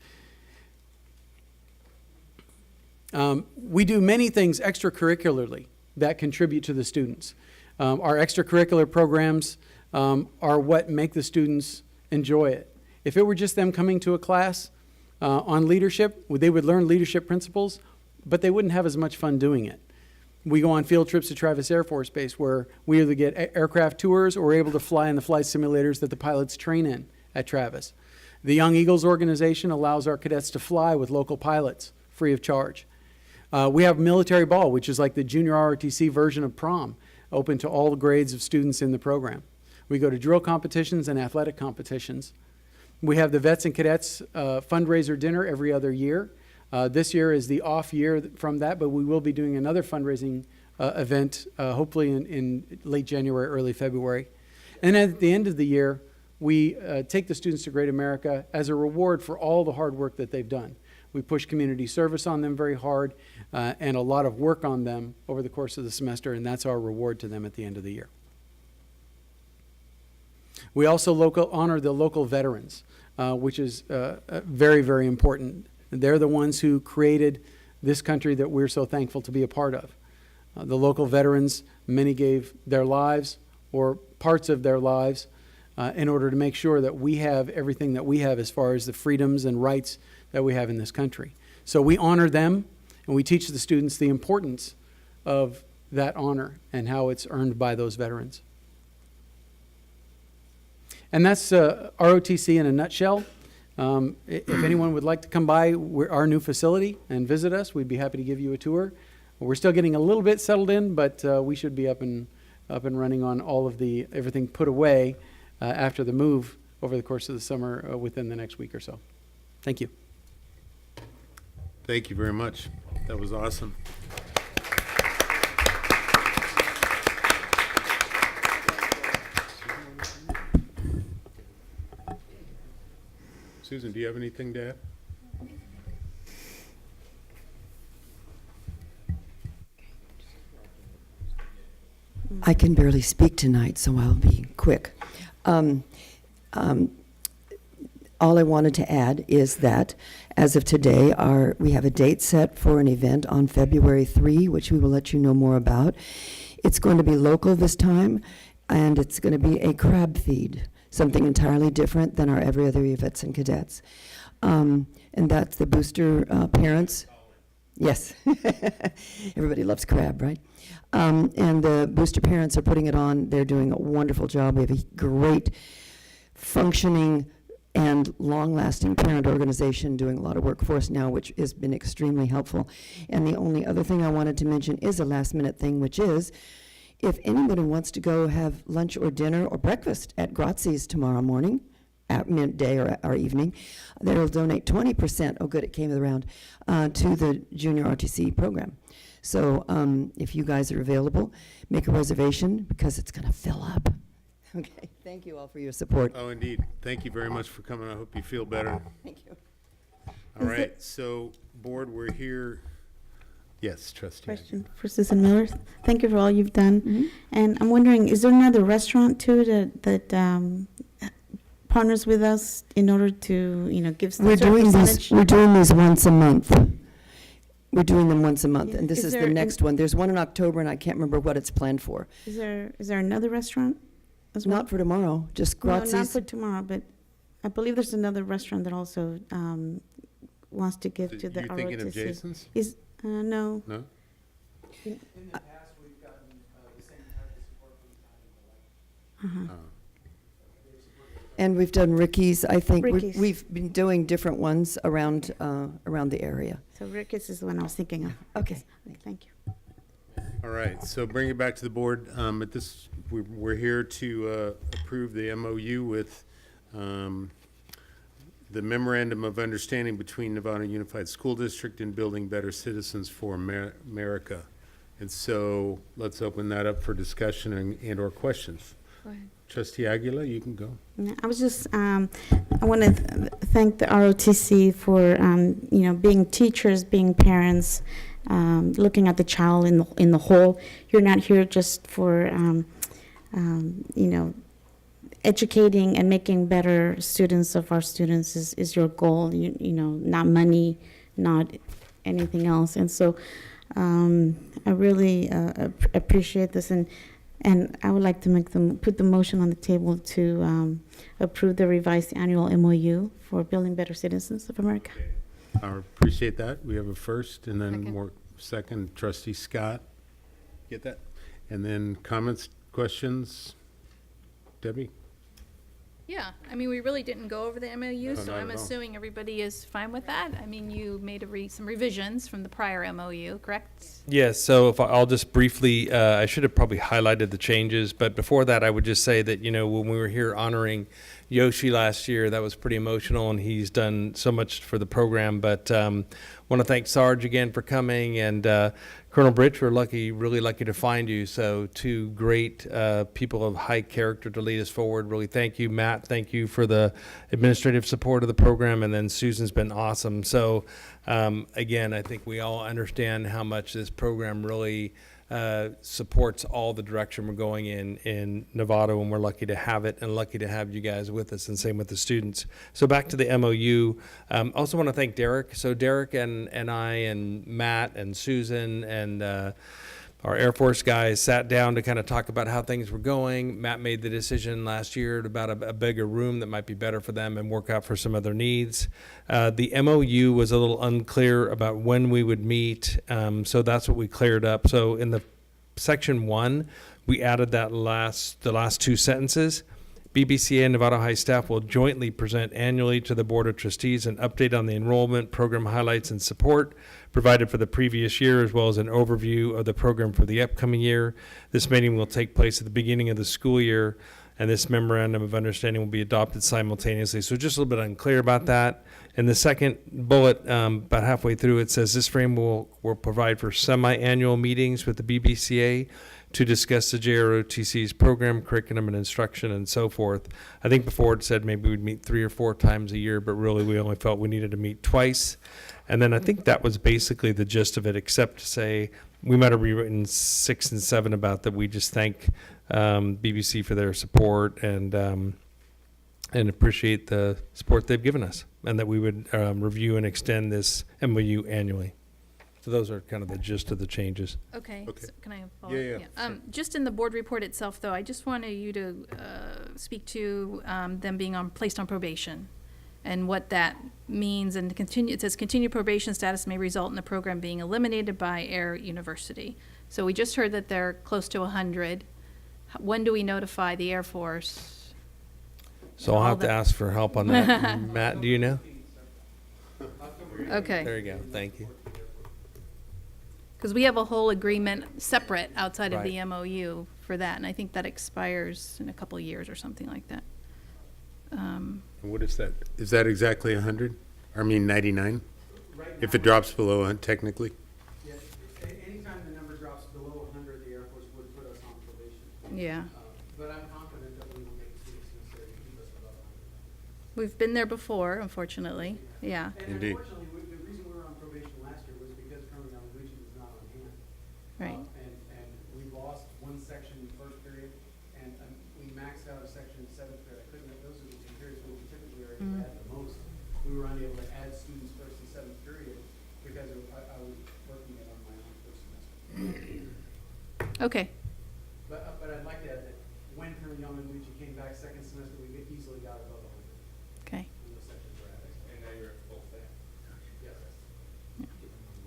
We do many things extracurricularly that contribute to the students. Our extracurricular programs are what make the students enjoy it. If it were just them coming to a class on leadership, they would learn leadership principles, but they wouldn't have as much fun doing it. We go on field trips to Travis Air Force Base where we either get aircraft tours or we're able to fly in the flight simulators that the pilots train in at Travis. The Young Eagles organization allows our cadets to fly with local pilots free of charge. We have military ball, which is like the junior ROTC version of prom, open to all the grades of students in the program. We go to drill competitions and athletic competitions. We have the Vets and Cadets fundraiser dinner every other year. This year is the off year from that, but we will be doing another fundraising event, hopefully in late January, early February. And at the end of the year, we take the students to Great America as a reward for all the hard work that they've done. We push community service on them very hard and a lot of work on them over the course of the semester, and that's our reward to them at the end of the year. We also honor the local veterans, which is very, very important. They're the ones who created this country that we're so thankful to be a part of. The local veterans, many gave their lives or parts of their lives in order to make sure that we have everything that we have as far as the freedoms and rights that we have in this country. So we honor them, and we teach the students the importance of that honor and how it's earned by those veterans. And that's ROTC in a nutshell. If anyone would like to come by our new facility and visit us, we'd be happy to give you a tour. We're still getting a little bit settled in, but we should be up and running on all of everything put away after the move over the course of the summer within the next week or so. Thank you. Thank you very much. That was awesome. Susan, do you have anything to add? I can barely speak tonight, so I'll be quick. All I wanted to add is that as of today, we have a date set for an event on February 3, which we will let you know more about. It's going to be local this time, and it's going to be a crab feed, something entirely different than our every other year vets and cadets. And that's the booster parents. Yes. Everybody loves crab, right? And the booster parents are putting it on. They're doing a wonderful job. We have a great functioning and long-lasting parent organization doing a lot of work for us now, which has been extremely helpful. And the only other thing I wanted to mention is a last-minute thing, which is if anybody wants to go have lunch or dinner or breakfast at Grazzi's tomorrow morning, at midday or evening, they'll donate 20%, oh good, it came around, to the Junior RTC program. So if you guys are available, make a reservation because it's going to fill up. Okay, thank you all for your support. Oh, indeed. Thank you very much for coming. I hope you feel better. Thank you. All right, so board, we're here. Yes, trustee. Question for Susan Miller. Thank you for all you've done. And I'm wondering, is there another restaurant too that partners with us in order to, give some We're sort of doing percentage? we're doing these once a month. We're doing them once a month, and this Is is the there next one. There's one in October, and I can't remember what it's planned for. Is there another restaurant as well? Not for tomorrow, just No, not Grazzi's. for tomorrow, but I believe there's another restaurant that also wants to give to the ROTC. You thinking of Jason's? Is no. No? In the past, we've gotten the same type of support from the Oh. And we've done Ricky's. I think Ricky's. we've been doing different ones around the area. So Ricketts is the one I was thinking of. Okay. Thank you. All right, so bring it back to the board. At this, we're here to approve the MOU with the Memorandum of Understanding between Nevada Unified School District and Building Better Citizens for America. And so let's open that up for discussion and/or questions. Go ahead. Trustee Aguila, you can go. Yeah, I was just, I want to thank the ROTC for, being teachers, being parents, looking at the child in the whole. You're not here just for, educating and making better students of our students is your goal. Not money, not anything else. And so, I really appreciate this, and I would like to put the motion on the table to approve the revised annual MOU for Building Better Citizens of America. I appreciate that. We have a first and then Second. more second. Trustee Scott, get that? And then comments, questions? Debbie? Yeah, I mean, we really didn't go over the MOU, No, so not I'm at all. assuming everybody is fine with that. I mean, you made some revisions from the prior MOU, correct? Yes, so if I'll just briefly, I should have probably highlighted the changes, but before that, I would just say that, when we were here honoring Yoshi last year. That was pretty emotional, and he's done so much for the program. But want to thank Sarge again for coming, and Colonel Britch, we're really lucky to find you. So two great people of high character to lead us forward. Really thank you. Matt, thank you for the administrative support of the program, and then Susan's been awesome. So again, I think we all understand how much this program really supports all the direction we're going in Nevada, and we're lucky to have it and lucky to have you guys with us, and same with the students. So back to the MOU. Also want to thank Derek. So Derek and I and Matt and Susan and our Air Force guys sat down to kind of talk about how things were going. Matt made the decision last year about a bigger room that might be better for them and work out for some other needs. The MOU was a little unclear about when we would meet, so that's what we cleared up. So in the section 1, we added the last two sentences. BBCA and Nevada High staff will jointly present annually to the Board of Trustees an update on the enrollment, program highlights, and support provided for the previous year, as well as an overview of the program for the upcoming year. This meeting will take place at the beginning of the school year, and this memorandum of understanding will be adopted simultaneously. So just a little bit unclear about that. In the second bullet, about halfway through, it says this frame will provide for semi-annual meetings with the BBCA to discuss the JROTC's program, curriculum, and instruction, and so forth. I think before it said maybe we'd meet 3 or 4 times a year, but really we only felt we needed to meet twice. And then I think that was basically the gist of it, except to say we might have rewritten 6 and 7 about that. We just thank BBC for their support and appreciate the support they've given us, and that we would review and extend this MOU annually. So those are kind of the gist of the changes. Okay, Okay. so can I follow? Yeah. Just in the board report itself, though, I just wanted you to speak to them being placed on probation and what that means. And it says continued probation status may result in the program being eliminated by Air University. So we just heard that they're close to 100. When do we notify the Air Force? So I'll have to ask for help on that. Matt, do you know? Okay. There you go. Thank you. Because we have a whole agreement separate outside of Right. the MOU for that, and I think that expires in a couple of years or something like that. And what is that? Is that exactly 100? I mean 99? If it drops below 100 technically? Yeah, anytime the number drops below 100, the Air Force would put us on probation. Yeah. But I'm confident that we will get the students necessary to keep us above 100. We've been there before, unfortunately, yeah. And Indeed. unfortunately, the reason we were on probation last year was because Colonel Yamaguchi was not on hand. Right. And we lost one section in first period, and we maxed out a section in seventh period. Those are the two periods where we typically are able to add the most. We were unable to add students first and seventh period because I was working it on my own first semester. Okay, But I'd like to add that when Colonel Yamaguchi came back second semester, we easily got above 100. okay. And those sections were added. And now you're at full staff. Yes.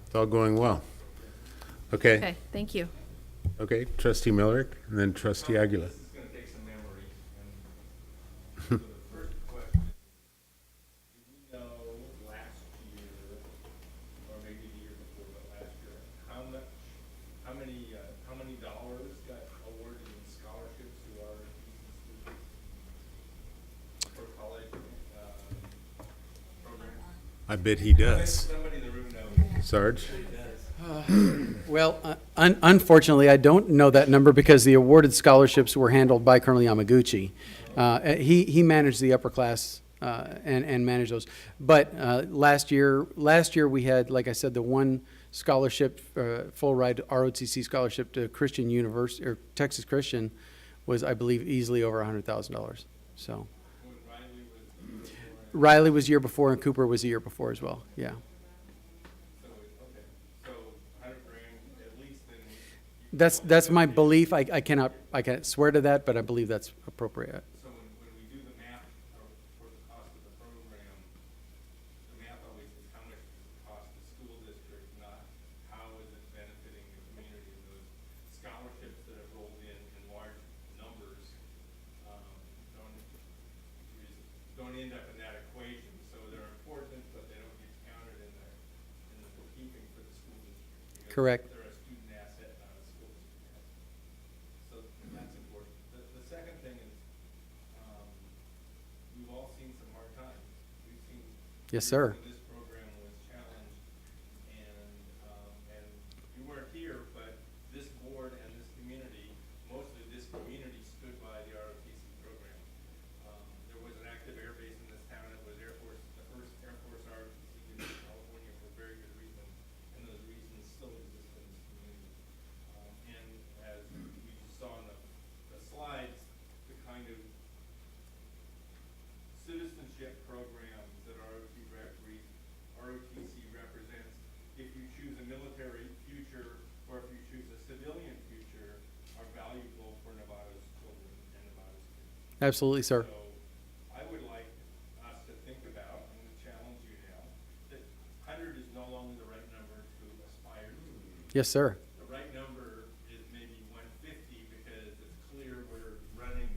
It's all going well. Okay. Okay, thank you. Okay, trustee Millerick, and then trustee Aguilar. This is gonna take some memory, and so the first question, do we know last year, or maybe the year before, but last year, how many dollars got awarded in scholarships to our students for college program? I bet he does. Somebody in the room knows. Sarge? Well, unfortunately, I don't know that number because the awarded scholarships were handled by Colonel Yamaguchi. He managed the upper class and managed those. But last year we had, like I said, the one scholarship, full ride ROTC scholarship to Christian University or Texas Christian was, I believe, easily over $100,000. So Riley was year before, and Cooper was the year before as well. Yeah. That's my belief. I can't swear to that, but I believe that's appropriate. So when we do the math for the cost of the program, the math always is how much does it cost the school district, not how is it benefiting the community. And those scholarships that have rolled in large numbers don't end up in that equation. So they're important, but they don't get counted in the bookkeeping for the school district. Correct. They're a student asset, not a school district asset. So that's important. The second thing is, Yes, sir. This program was challenged, and you weren't here, but this board and this community, mostly this community, stood by the ROTC program. There was an active air base in this town. It was the first Air Force ROTC unit in California for very good reasons, and those reasons still exist in this community. And as we just saw in the slides, the kind of citizenship programs that ROTC represents, if you choose a military future or if you choose a civilian future, are valuable for Nevada's children and Nevada's students. Absolutely, sir. So I would like us to think about, I'm going to challenge you now, that 100 is no longer the right number to aspire to. Yes, sir. The right number is maybe 150 because it's clear we're running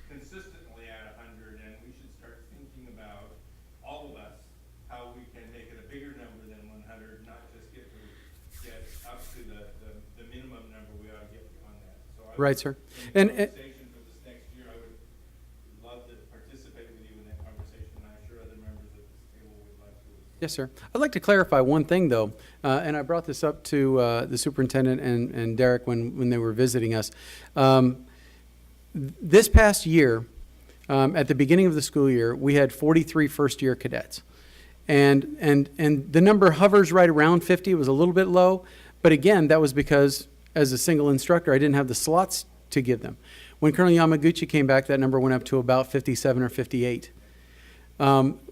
consistently at 100, and we should start thinking about, all of us, how we can make it a bigger number than 100, not just get up to the minimum number. We ought to get beyond that. So I Right, sir. in And conversation for this next year, I would love to participate with you in that conversation, and I'm sure other members of this table would like to. yes, sir. I'd like to clarify one thing, though, and I brought this up to the superintendent and Derek when they were visiting us. This past year, at the beginning of the school year, we had 43 first-year cadets. And the number hovers right around 50. It was a little bit low. But again, that was because as a single instructor, I didn't have the slots to give them. When Colonel Yamaguchi came back, that number went up to about 57 or 58.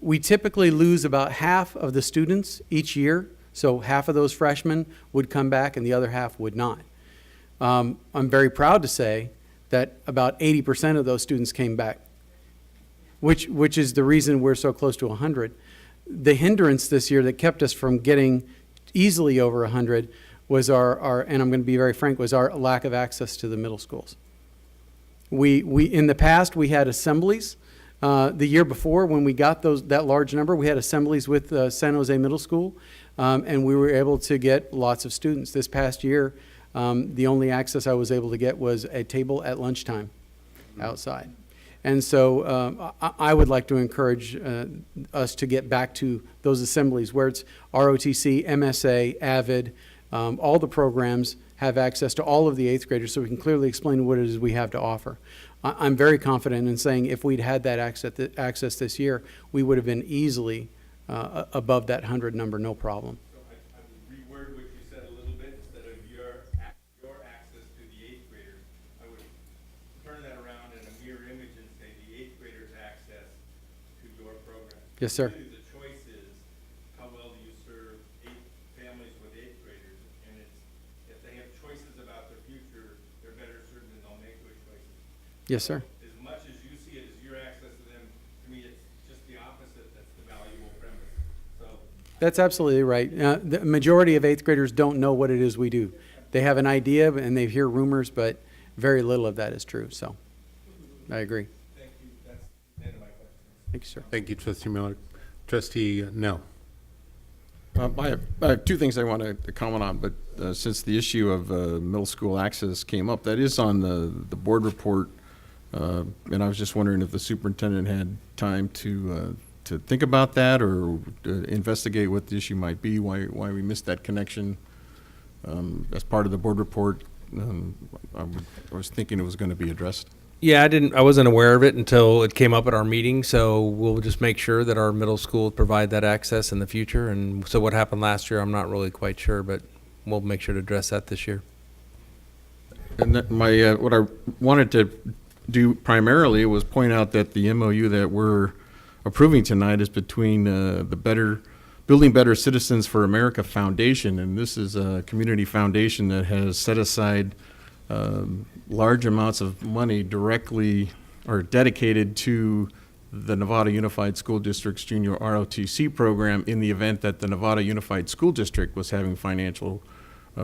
We typically lose about half of the students each year. So half of those freshmen would come back and the other half would not. I'm very proud to say that about 80% of those students came back, which is the reason we're so close to 100. The hindrance this year that kept us from getting easily over 100 was our and I'm going to be very frank, was our lack of access to the middle schools. We in the past, we had assemblies. The year before, when we got that large number, we had assemblies with San Jose Middle School, and we were able to get lots of students. This past year, the only access I was able to get was a table at lunchtime outside. And so I would like to encourage us to get back to those assemblies where it's ROTC, MSA, AVID, all the programs have access to all of the 8th graders so we can clearly explain what it is we have to offer. I'm very confident in saying if we'd had that access this year, we would have been easily above that 100 number, no problem. So I would reword what you said a little bit. Instead of your access to the 8th graders, I would turn that around in a mirror image and say the 8th graders' access to your program. Yes, sir. Really, the choice is how well do you serve 8 families with 8th graders, and it's if they have choices about their future, they're better served and they'll make good choices. Yes, sir. As much as you see it as your access to them, to me, it's just the opposite that's the valuable premise. So That's absolutely right. The majority of 8th graders don't know what it is we do. They have an idea and they hear rumors, but very little of that is true. So I agree. thank you. That's the end of my questions. Thank you, sir. Thank you, Trustee Miller. Trustee Nell. I have two things I want to comment on, but since the issue of middle school access came up, that is on the board report, and I was just wondering if the superintendent had time to think about that or investigate what the issue might be, why we missed that connection as part of the board report. I was thinking it was going to be addressed. Yeah, I wasn't aware of it until it came up at our meeting, so we'll just make sure that our middle schools provide that access in the future. And so what happened last year, I'm not really quite sure, but we'll make sure to address that this year. And that what I wanted to do primarily was point out that the MOU that we're approving tonight is between the Building Better Citizens for America Foundation, and this is a community foundation that has set aside large amounts of money directly or dedicated to the Nevada Unified School District's junior ROTC program in the event that the Nevada Unified School District was having financial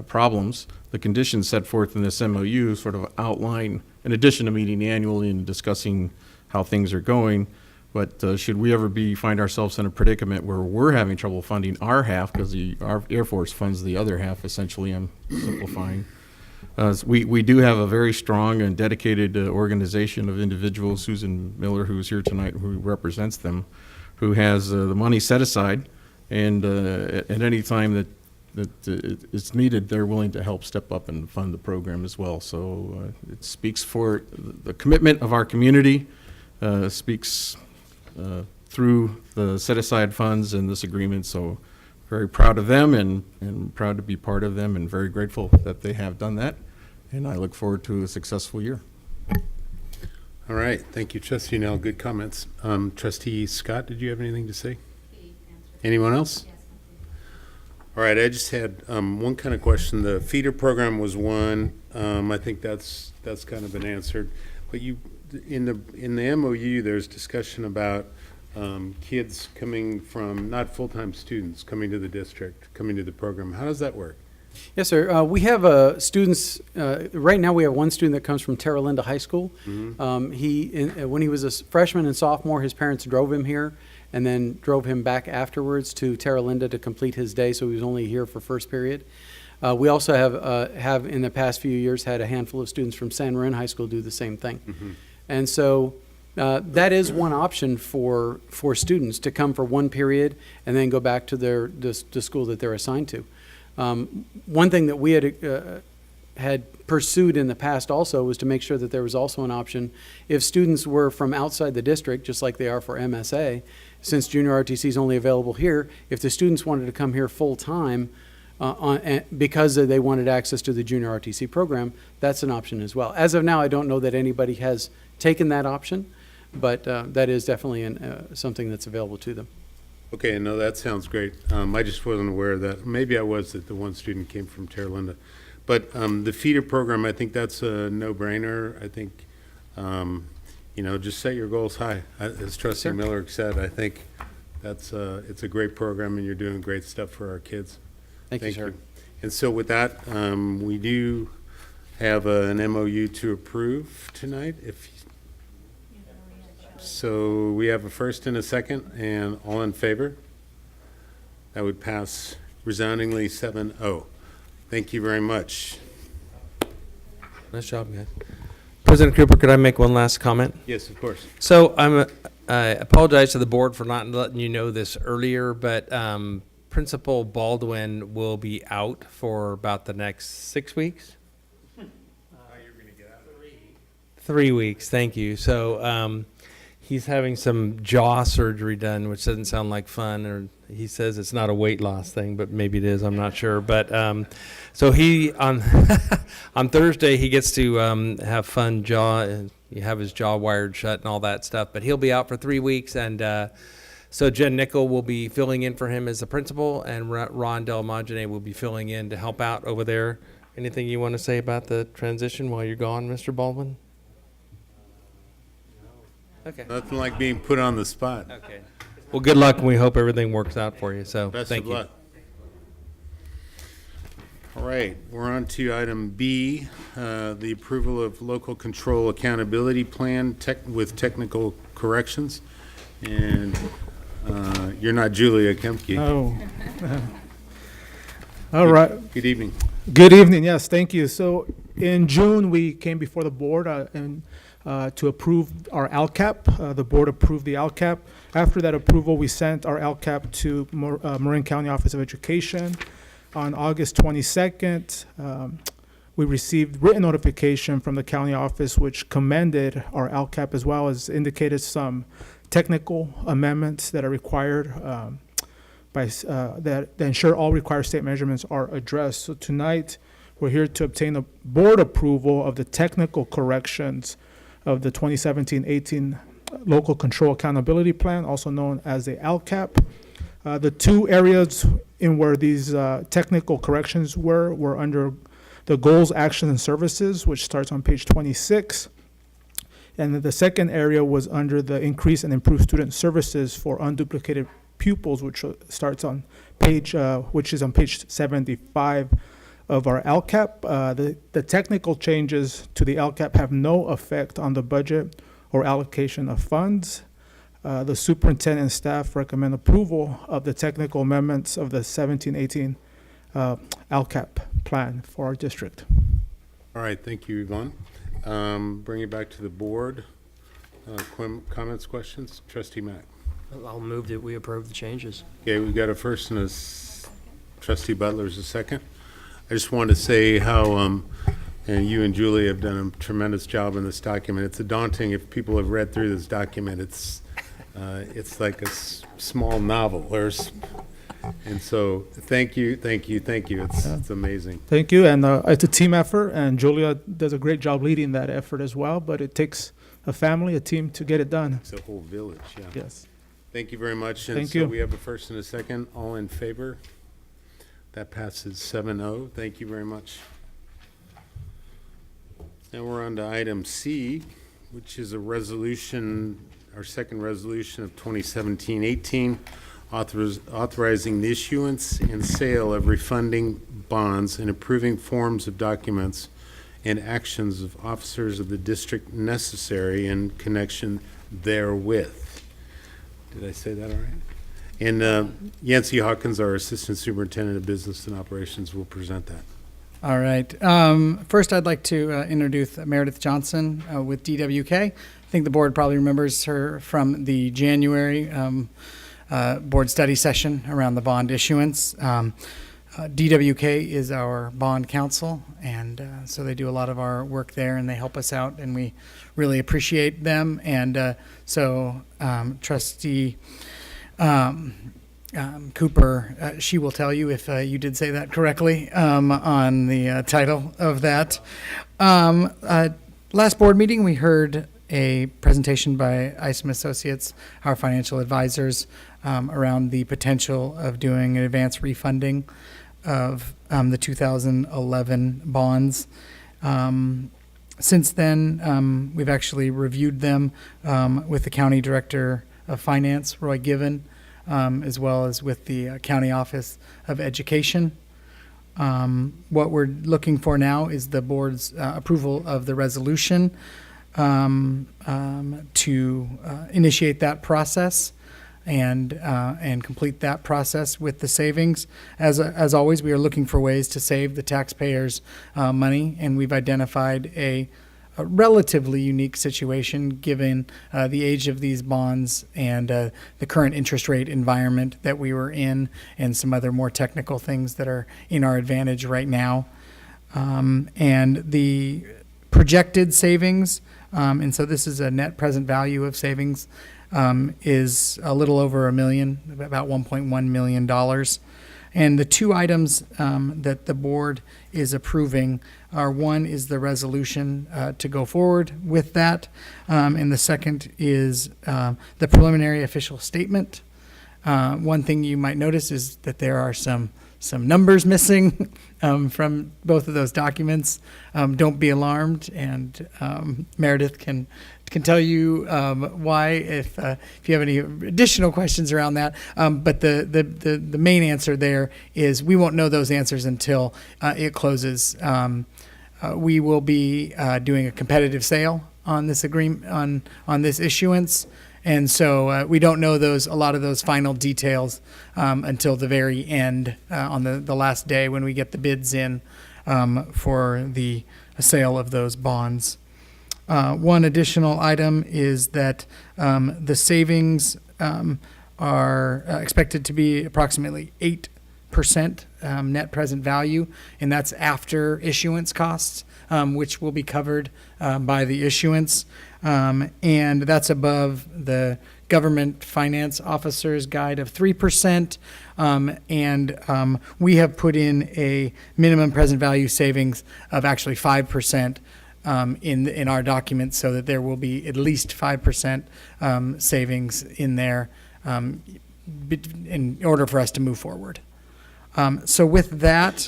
problems. The conditions set forth in this MOU sort of outline, in addition to meeting annually and discussing how things are going, but should we ever find ourselves in a predicament where we're having trouble funding our half, because our Air Force funds the other half, essentially, I'm simplifying. We do have a very strong and dedicated organization of individuals, Susan Miller, who's here tonight, who represents them. who has the money set aside, and at any time that it's needed, they're willing to help step up and fund the program as well. So it speaks for the commitment of our community, speaks through the set-aside funds in this agreement. So very proud of them and proud to be part of them, and very grateful that they have done that. And I look forward to a successful year. All right, thank you, Trustee Nell. Good comments. Trustee Scott, did you have anything to say? Anyone else? All right, I just had one kind of question. The feeder program was one. I think that's kind of been answered. But you, in the MOU, there's discussion about kids coming from, not full-time students, coming to the district, coming to the program. How does that work? Yes, sir. We have students, right now we have one student that comes from Terra Linda High School. When he was a freshman and sophomore, his parents drove him here and then drove him back afterwards to Terra Linda to complete his day, so he was only here for first period. We also have in the past few years had a handful of students from San Marin High School do the same thing. And so that is one option for students to come for one period and then go back to the school that they're assigned to. One thing that we had pursued in the past also was to make sure that there was also an option if students were from outside the district, just like they are for MSA, since junior ROTC is only available here, if the students wanted to come here full-time because they wanted access to the junior ROTC program, that's an option as well. As of now, I don't know that anybody has taken that option, but that is definitely something that's available to them. Okay, no, that sounds great. I just wasn't aware of that. Maybe I was, that the one student came from Terra Linda. But the feeder program, I think that's a no-brainer. I think, just set your goals high. As Trustee Miller said, I think it's a great program, and you're doing great stuff for our kids. Thank you, sir. And so with that, we do have an MOU to approve tonight. So we have a first and a second, and all in favor? That would pass resoundingly 7-0. Thank you very much. Nice job, guys. President Cooper, could I make one last comment? Yes, of course. So I apologize to the board for not letting you know this earlier, but Principal Baldwin will be out for about the next 6 weeks. 3 weeks, thank you. So he's having some jaw surgery done, which doesn't sound like fun, or he says it's not a weight loss thing, but maybe it is, I'm not sure. But so he, on on Thursday, he gets to have fun you have his jaw wired shut and all that stuff, but he'll be out for 3 weeks. And so Jen Nickel will be filling in for him as the principal, and Ron Del Magine will be filling in to help out over there. Anything you want to say about the transition while you're gone, Mr. Baldwin? Okay. Nothing like being put on the spot. Okay. Well, good luck, and we hope everything works out for you. So Best thank of you. luck. All right, we're on to item B, the approval of local control accountability plan with technical corrections. And you're not Julia Kempke. Oh. All right. Good evening. Good evening. Yes, thank you. So in June, we came before the board to approve our LCAP. The board approved the LCAP. After that approval, we sent our LCAP to Marin County Office of Education. On August 22nd, we received written notification from the county office, which commended our LCAP, as well as indicated some technical amendments that are required that ensure all required state measurements are addressed. So tonight, we're here to obtain the board approval of the technical corrections of the 2017-18 Local Control Accountability Plan, also known as the LCAP. The two areas in where these technical corrections were under the goals, actions, and services, which starts on page 26. And then the second area was under the increase and improve student services for unduplicated pupils, which starts on page, which is on page 75 of our LCAP. The technical changes to the LCAP have no effect on the budget or allocation of funds. The superintendent and staff recommend approval of the technical amendments of the 17-18 LCAP plan for our district. All right, thank you, Yvonne. Bring it back to the board. Comments, questions? Trustee Mack. I'll move that we approve the changes. Okay, we've got a first and trustee Butler's a second. I just want to say how, and you and Julie have done a tremendous job in this document. It's daunting if people have read through this document. It's like a small novel, and so thank you. It's amazing. Thank you, and it's a team effort, and Julia does a great job leading that effort as well, but it takes a family, a team to get it done. It's a whole village, yeah. Yes. Thank you very much. And Thank so you. we have a first and a second. All in favor? That passes 7-0. Thank you very much. Now we're on to item C, which is a resolution, our second resolution of 2017-18, authorizing the issuance and sale of refunding bonds and approving forms of documents and actions of officers of the district necessary in connection therewith. Did I say that all right? And Yancey Hawkins, our Assistant Superintendent of Business and Operations, will present that. All right. First, I'd like to introduce Meredith Johnson with DWK. I think the board probably remembers her from the January board study session around the bond issuance. DWK is our bond counsel, and so they do a lot of our work there, and they help us out, and we really appreciate them. And so Trustee Cooper, she will tell you if you did say that correctly on the title of that. Last board meeting, we heard a presentation by Isom Associates, our financial advisors, around the potential of doing an advance refunding of the 2011 bonds. Since then, we've actually reviewed them with the County Director of Finance, Roy Given, as well as with the County Office of Education. What we're looking for now is the board's approval of the resolution to initiate that process and complete that process with the savings. As always, we are looking for ways to save the taxpayers money, and we've identified a relatively unique situation given the age of these bonds and the current interest rate environment that we were in, and some other more technical things that are in our advantage right now. And the projected savings, and so this is a net present value of savings, is a little over $1 million, about $1.1 million. And the two items that the board is approving are, one is the resolution to go forward with that, and the second is the preliminary official statement. One thing you might notice is that there are some numbers missing from both of those documents. Don't be alarmed, and Meredith can tell you why if you have any additional questions around that. But the main answer there is we won't know those answers until it closes. We will be doing a competitive sale on this agreement on this issuance. And so we don't know a lot of those final details until the very end, on the last day when we get the bids in for the sale of those bonds. One additional item is that the savings are expected to be approximately 8% net present value, and that's after issuance costs, which will be covered by the issuance. And that's above the government finance officer's guide of 3%. And we have put in a minimum present value savings of actually 5% in our document, so that there will be at least 5% savings in there in order for us to move forward. So with that,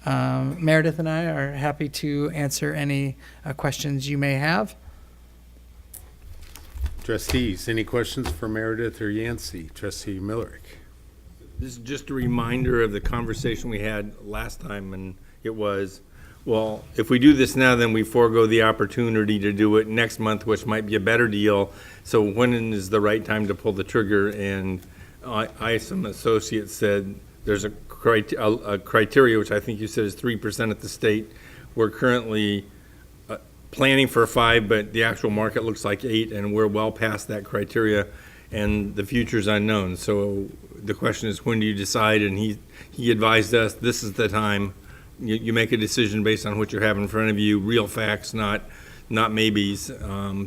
Meredith and I are happy to answer any questions you may have. Trustees, any questions for Meredith or Yancey? Trustee Millerick. This is just a reminder of the conversation we had last time, and it was, well, if we do this now, then we forego the opportunity to do it next month, which might be a better deal. So when is the right time to pull the trigger? And Isom Associates said there's a criteria, which I think you said is 3% at the state. We're currently planning for 5, but the actual market looks like 8, and we're well past that criteria. and the future's unknown. So the question is, when do you decide? And he advised us, this is the time. You make a decision based on what you have in front of you, real facts, not maybes.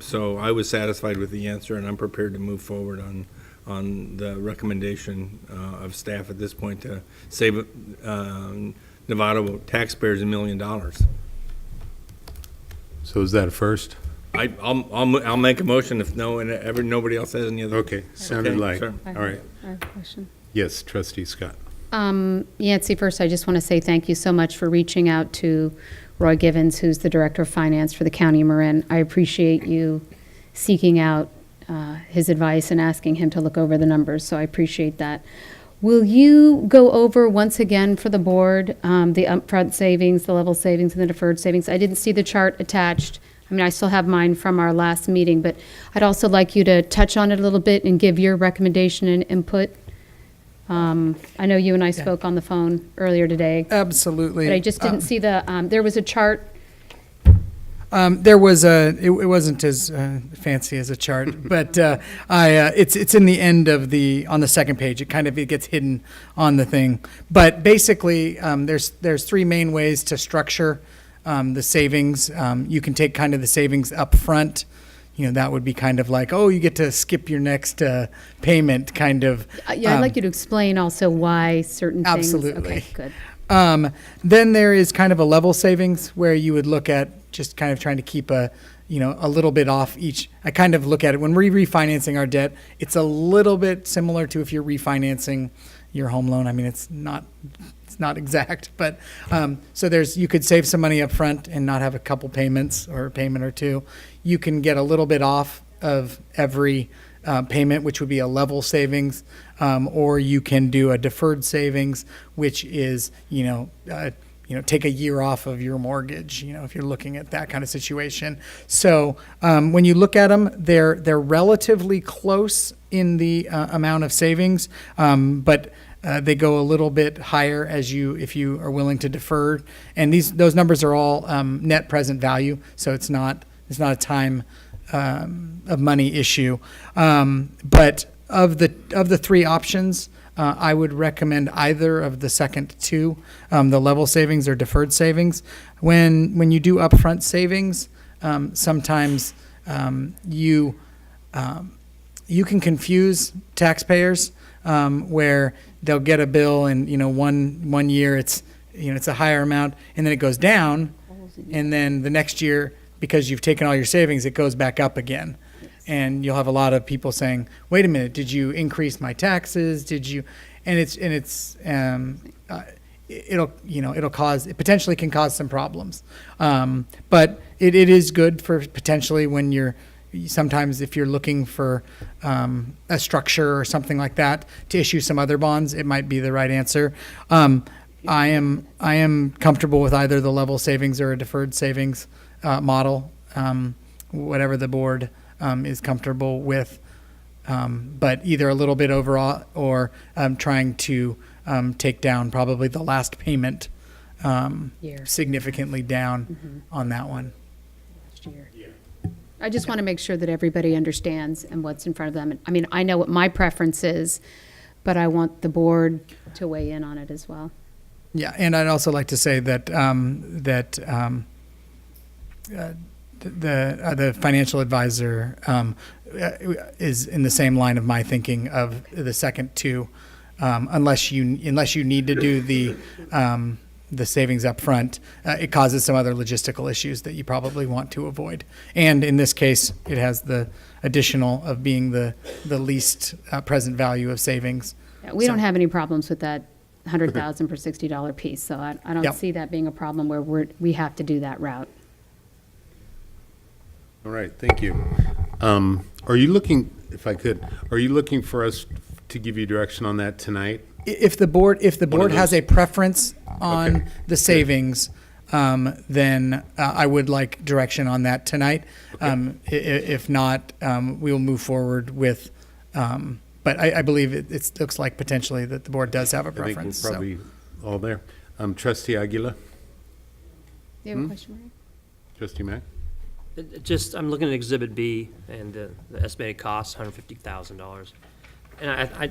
So I was satisfied with the answer, and I'm prepared to move forward on the recommendation of staff at this point to save Nevada taxpayers $1 million. So is that a first? I'll make a motion if nobody else has any other. Okay, sounded Okay, like, sure. I all right. I have a question. Yes, trustee Scott. Yancy, first, I just want to say thank you so much for reaching out to Roy Givens, who's the Director of Finance for the County of Marin. I appreciate you seeking out his advice and asking him to look over the numbers, so I appreciate that. Will you go over once again for the board the upfront savings, the level savings, and the deferred savings? I didn't see the chart attached. I mean, I still have mine from our last meeting, but I'd also like you to touch on it a little bit and give your recommendation and input. I know you and I spoke on the phone earlier today. Absolutely. But I just didn't see the, there was a chart. There was it wasn't as fancy as a chart, but it's in the end of on the second page. It gets hidden on the thing. But basically, there's three main ways to structure the savings. You can take kind of the savings up front. That would be kind of like, oh, you get to skip your next payment, kind of. Yeah, I'd like you to explain also why certain things. Absolutely. Okay, good. Then there is kind of a level savings where you would look at just kind of trying to keep a little bit off each. I kind of look at it when we're refinancing our debt. It's a little bit similar to if you're refinancing your home loan. I mean, it's not exact, but so you could save some money up front and not have a couple payments or a payment or two. You can get a little bit off of every payment, which would be a level savings, or you can do a deferred savings, which is take a year off of your mortgage. If you're looking at that kind of situation. So when you look at them, they're relatively close in the amount of savings, but they go a little bit higher if you are willing to defer. And those numbers are all net present value, so it's not a time of money issue. But of the three options, I would recommend either of the second two, the level savings or deferred savings. When you do upfront savings, sometimes you can confuse taxpayers where they'll get a bill and one year it's a higher amount and then it goes down, and then the next year, because you've taken all your savings, it goes back up again. And you'll have a lot of people saying, wait a minute, did you increase my taxes? Did you? And it potentially can cause some problems. But it is good for potentially when sometimes if you're looking for a structure or something like that to issue some other bonds, it might be the right answer. I am comfortable with either the level savings or a deferred savings model, whatever the board is comfortable with, but either a little bit overall or trying to take down probably the last payment significantly down on that one. I just want to make sure that everybody understands and what's in front of them. I mean, I know what my preference is, but I want the board to weigh in on it as well. Yeah, and I'd also like to say that the financial advisor is in the same line of my thinking of the second two, unless you need to do the savings up front, it causes some other logistical issues that you probably want to avoid. And in this case, it has the additional of being the least present value of savings. Yeah, we don't have any problems with that 100,000 per $60 piece, so I don't Yep. see that being a problem where we have to do that route. All right, thank you. Are you looking, if I could, are you looking for us to give you direction on that tonight? If the board has a preference on Okay. the savings, then I would like direction on that tonight. If not, we will move forward with, but I believe it looks like potentially that the board does have a I think preference. we're probably all there. Trustee Aguila, You have a question, Maria? trustee Mack? Just, I'm looking at Exhibit B, and the estimated cost, $150,000. And I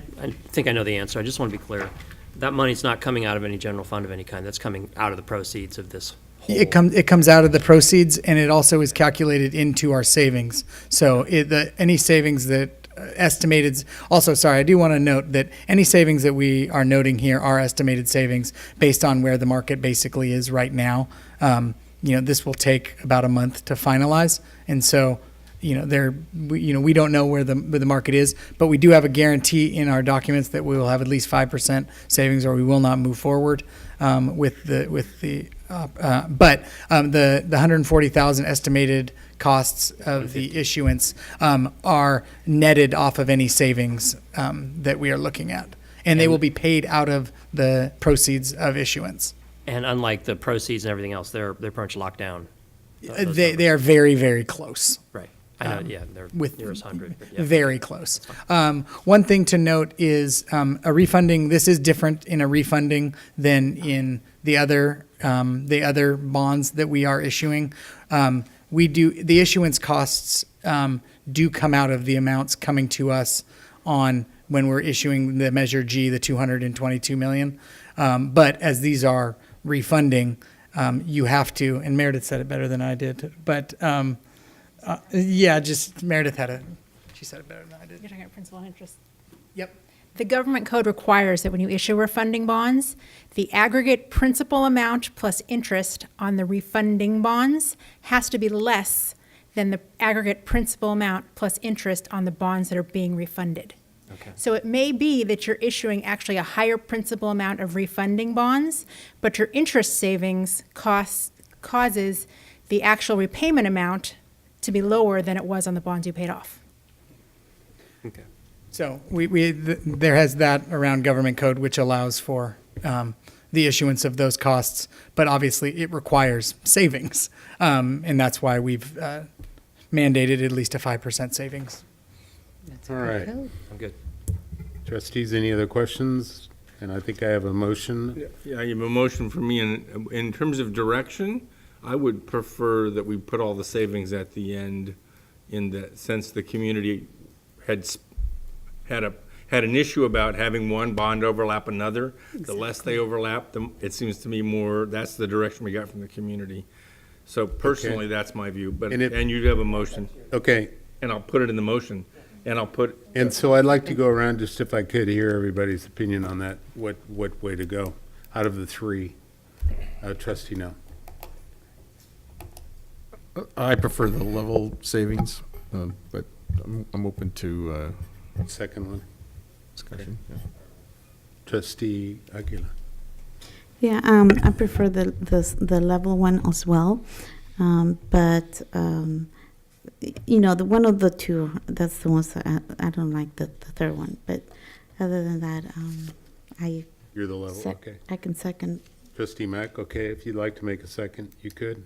think I know the answer. I just want to be clear. That money's not coming out of any general fund of any kind. That's coming out of the proceeds of this whole. It comes out of the proceeds, and it also is calculated into our savings. So any savings that estimated, also, sorry, I do want to note that any savings that we are noting here are estimated savings based on where the market basically is right now. This will take about a month to finalize, and so we don't know where the market is, but we do have a guarantee in our documents that we will have at least 5% savings, or we will not move forward with the 140,000 estimated costs of the issuance are netted off of any savings that we are looking at, and they will be paid out of the proceeds of issuance. And unlike the proceeds and everything else, they're pretty much locked down. They are very, very close. Right. I know, yeah, they're with nearest 100. But yeah. Very close. One thing to note is a refunding. This is different in a refunding than in the other bonds that we are issuing. The issuance costs do come out of the amounts coming to us when we're issuing the Measure G, the $222 million. But as these are refunding, you have to, and Meredith said it better than I did, but Meredith she said it better than I did. You're talking about principal and interest. Yep. The government code requires that when you issue refunding bonds, the aggregate principal amount plus interest on the refunding bonds has to be less than the aggregate principal amount plus interest on the bonds that are being refunded. Okay. So it may be that you're issuing actually a higher principal amount of refunding bonds, but your interest savings causes the actual repayment amount to be lower than it was on the bonds you paid off. Okay. So there has that around government code, which allows for the issuance of those costs, but obviously it requires savings, and that's why we've mandated at least a 5% savings. All right. I'm good. Trustees, any other questions? And I think I have a motion. Yeah, you have a motion for me, and in terms of direction, I would prefer that we put all the savings at the end, in the sense the community had an issue about having one bond overlap another. Exactly. The less they overlap, it seems to me that's the direction we got from the community. So personally, okay. That's my view, but, and you have a motion. Okay. And I'll put it in the motion, and I'll put. And so I'd like to go around, just if I could, hear everybody's opinion on that, what way to go out of the three. Trustee No. I prefer the level savings, but I'm open to second one. Discussion. Okay. Yeah. Trustee Aguila. Yeah, I prefer the level one as well, but one of the two, that's the ones that I don't like the third one. But other than that, You're the level. Okay. I can second. Trustee Mack. Okay, if you'd like to make a second, you could.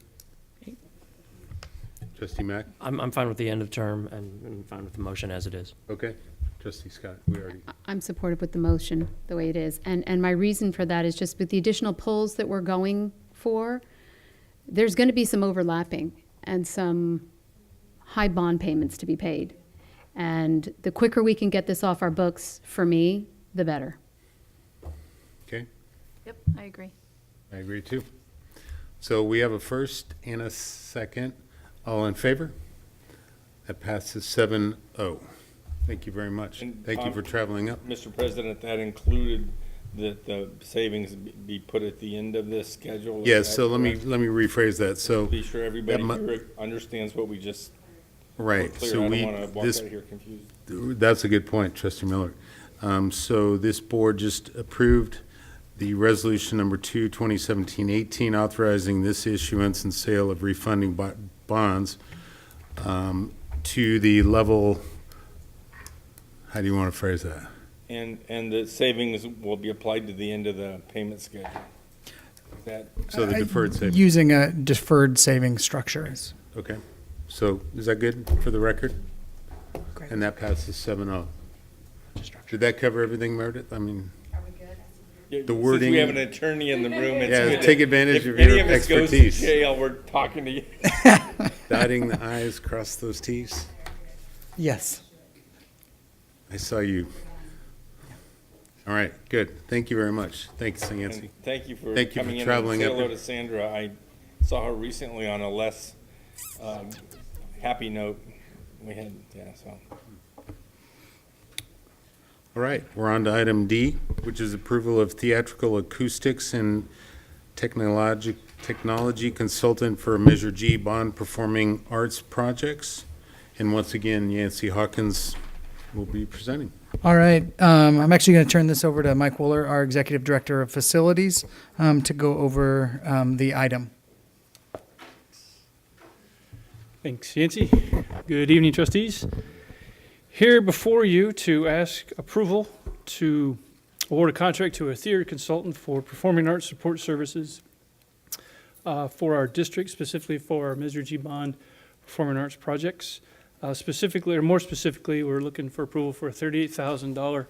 Trustee Mack? I'm fine with the end of term, and I'm fine with the motion as it is. Okay. Trustee Scott, I'm supportive with the motion the way it is. And my reason for that is just with the additional pulls that we're going for, there's going to be some overlapping and some high bond payments to be paid. And the quicker we can get this off our books, for me, the better. Okay. Yep, I agree. I agree too. So we have a first and a second. All in favor? That passes 7-0. Thank you very much. And, thank you for traveling up. Mr. President, that included that the savings be put at the end of this schedule? Yes, so let me rephrase that. So be sure everybody here understands what we just right. Clear. So I don't want to walk out of here confused. That's a good point, Trustee Miller. So this board just approved the resolution number 2, 2017-18, authorizing this issuance and sale of refunding bonds to the level. How do you want to phrase that? And the savings will be applied to the end of the payment schedule. Is that so the deferred savings? Using a deferred savings structure. Okay. So is that good for the record? Great. And that passes 7-0. Did that cover everything, Meredith? I mean, the wording. Since we have an attorney in the room, it's yeah, good. Take advantage if of any your of us expertise. Goes to jail, we're talking to you. dotting the i's, cross those t's? Yes. I saw you. All right, good. Thank you very much. Thanks, Yancy. And thank you for Thank you coming for in traveling and up. say hello to Sandra. I saw her recently on a less happy note. We had, so. All right, we're on to item D, which is approval of theatrical acoustics and technology consultant for Measure G bond performing arts projects. And once again, Yancy Hawkins will be presenting. All right. I'm actually going to turn this over to Mike Wooler, our Executive Director of Facilities, to go over the item. Thanks, Yancy. Good evening, trustees. Here before you to ask approval to award a contract to a theater consultant for performing arts support services for our district, specifically for our Measure G bond performing arts projects. Specifically, or more specifically, we're looking for approval for a $38,000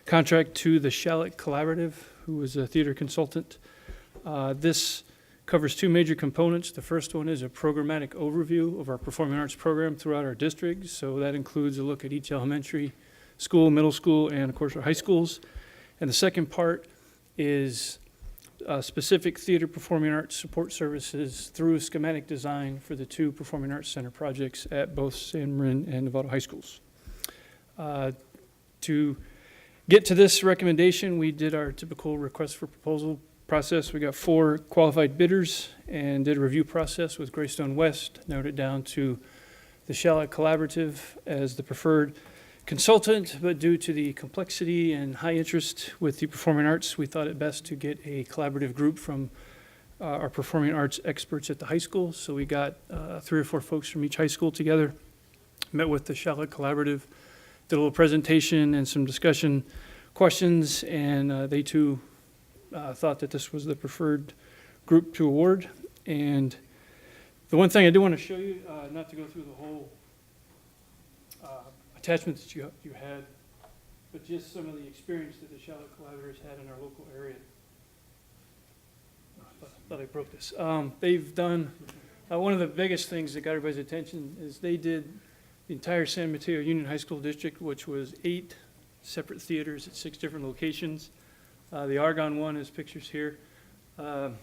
contract to the Shallot Collaborative, who is a theater consultant. This covers two major components. The first one is a programmatic overview of our performing arts program throughout our district. So that includes a look at each elementary school, middle school, and of course our high schools. And the second part is specific theater performing arts support services through schematic design for the two Performing Arts Center projects at both San Marin and Novato high schools. To get to this recommendation, we did our typical request for proposal process. We got 4 qualified bidders and did a review process with Greystone West, narrowed it down to the Shallot Collaborative as the preferred consultant, but due to the complexity and high interest with the performing arts, we thought it best to get a collaborative group from our performing arts experts at the high school. So we got 3 or 4 folks from each high school together, met with the Shallot Collaborative, did a little presentation and some discussion questions, and they too thought that this was the preferred group to award. And the one thing I do want to show you, not to go through the whole attachments that you had, but just some of the experience that the Shallot Collaborators had in our local area. I thought I broke this. They've done, one of the biggest things that got everybody's attention is they did the entire San Mateo Union High School District, which was 8 separate theaters at 6 different locations. The Argonne one is pictures here. That's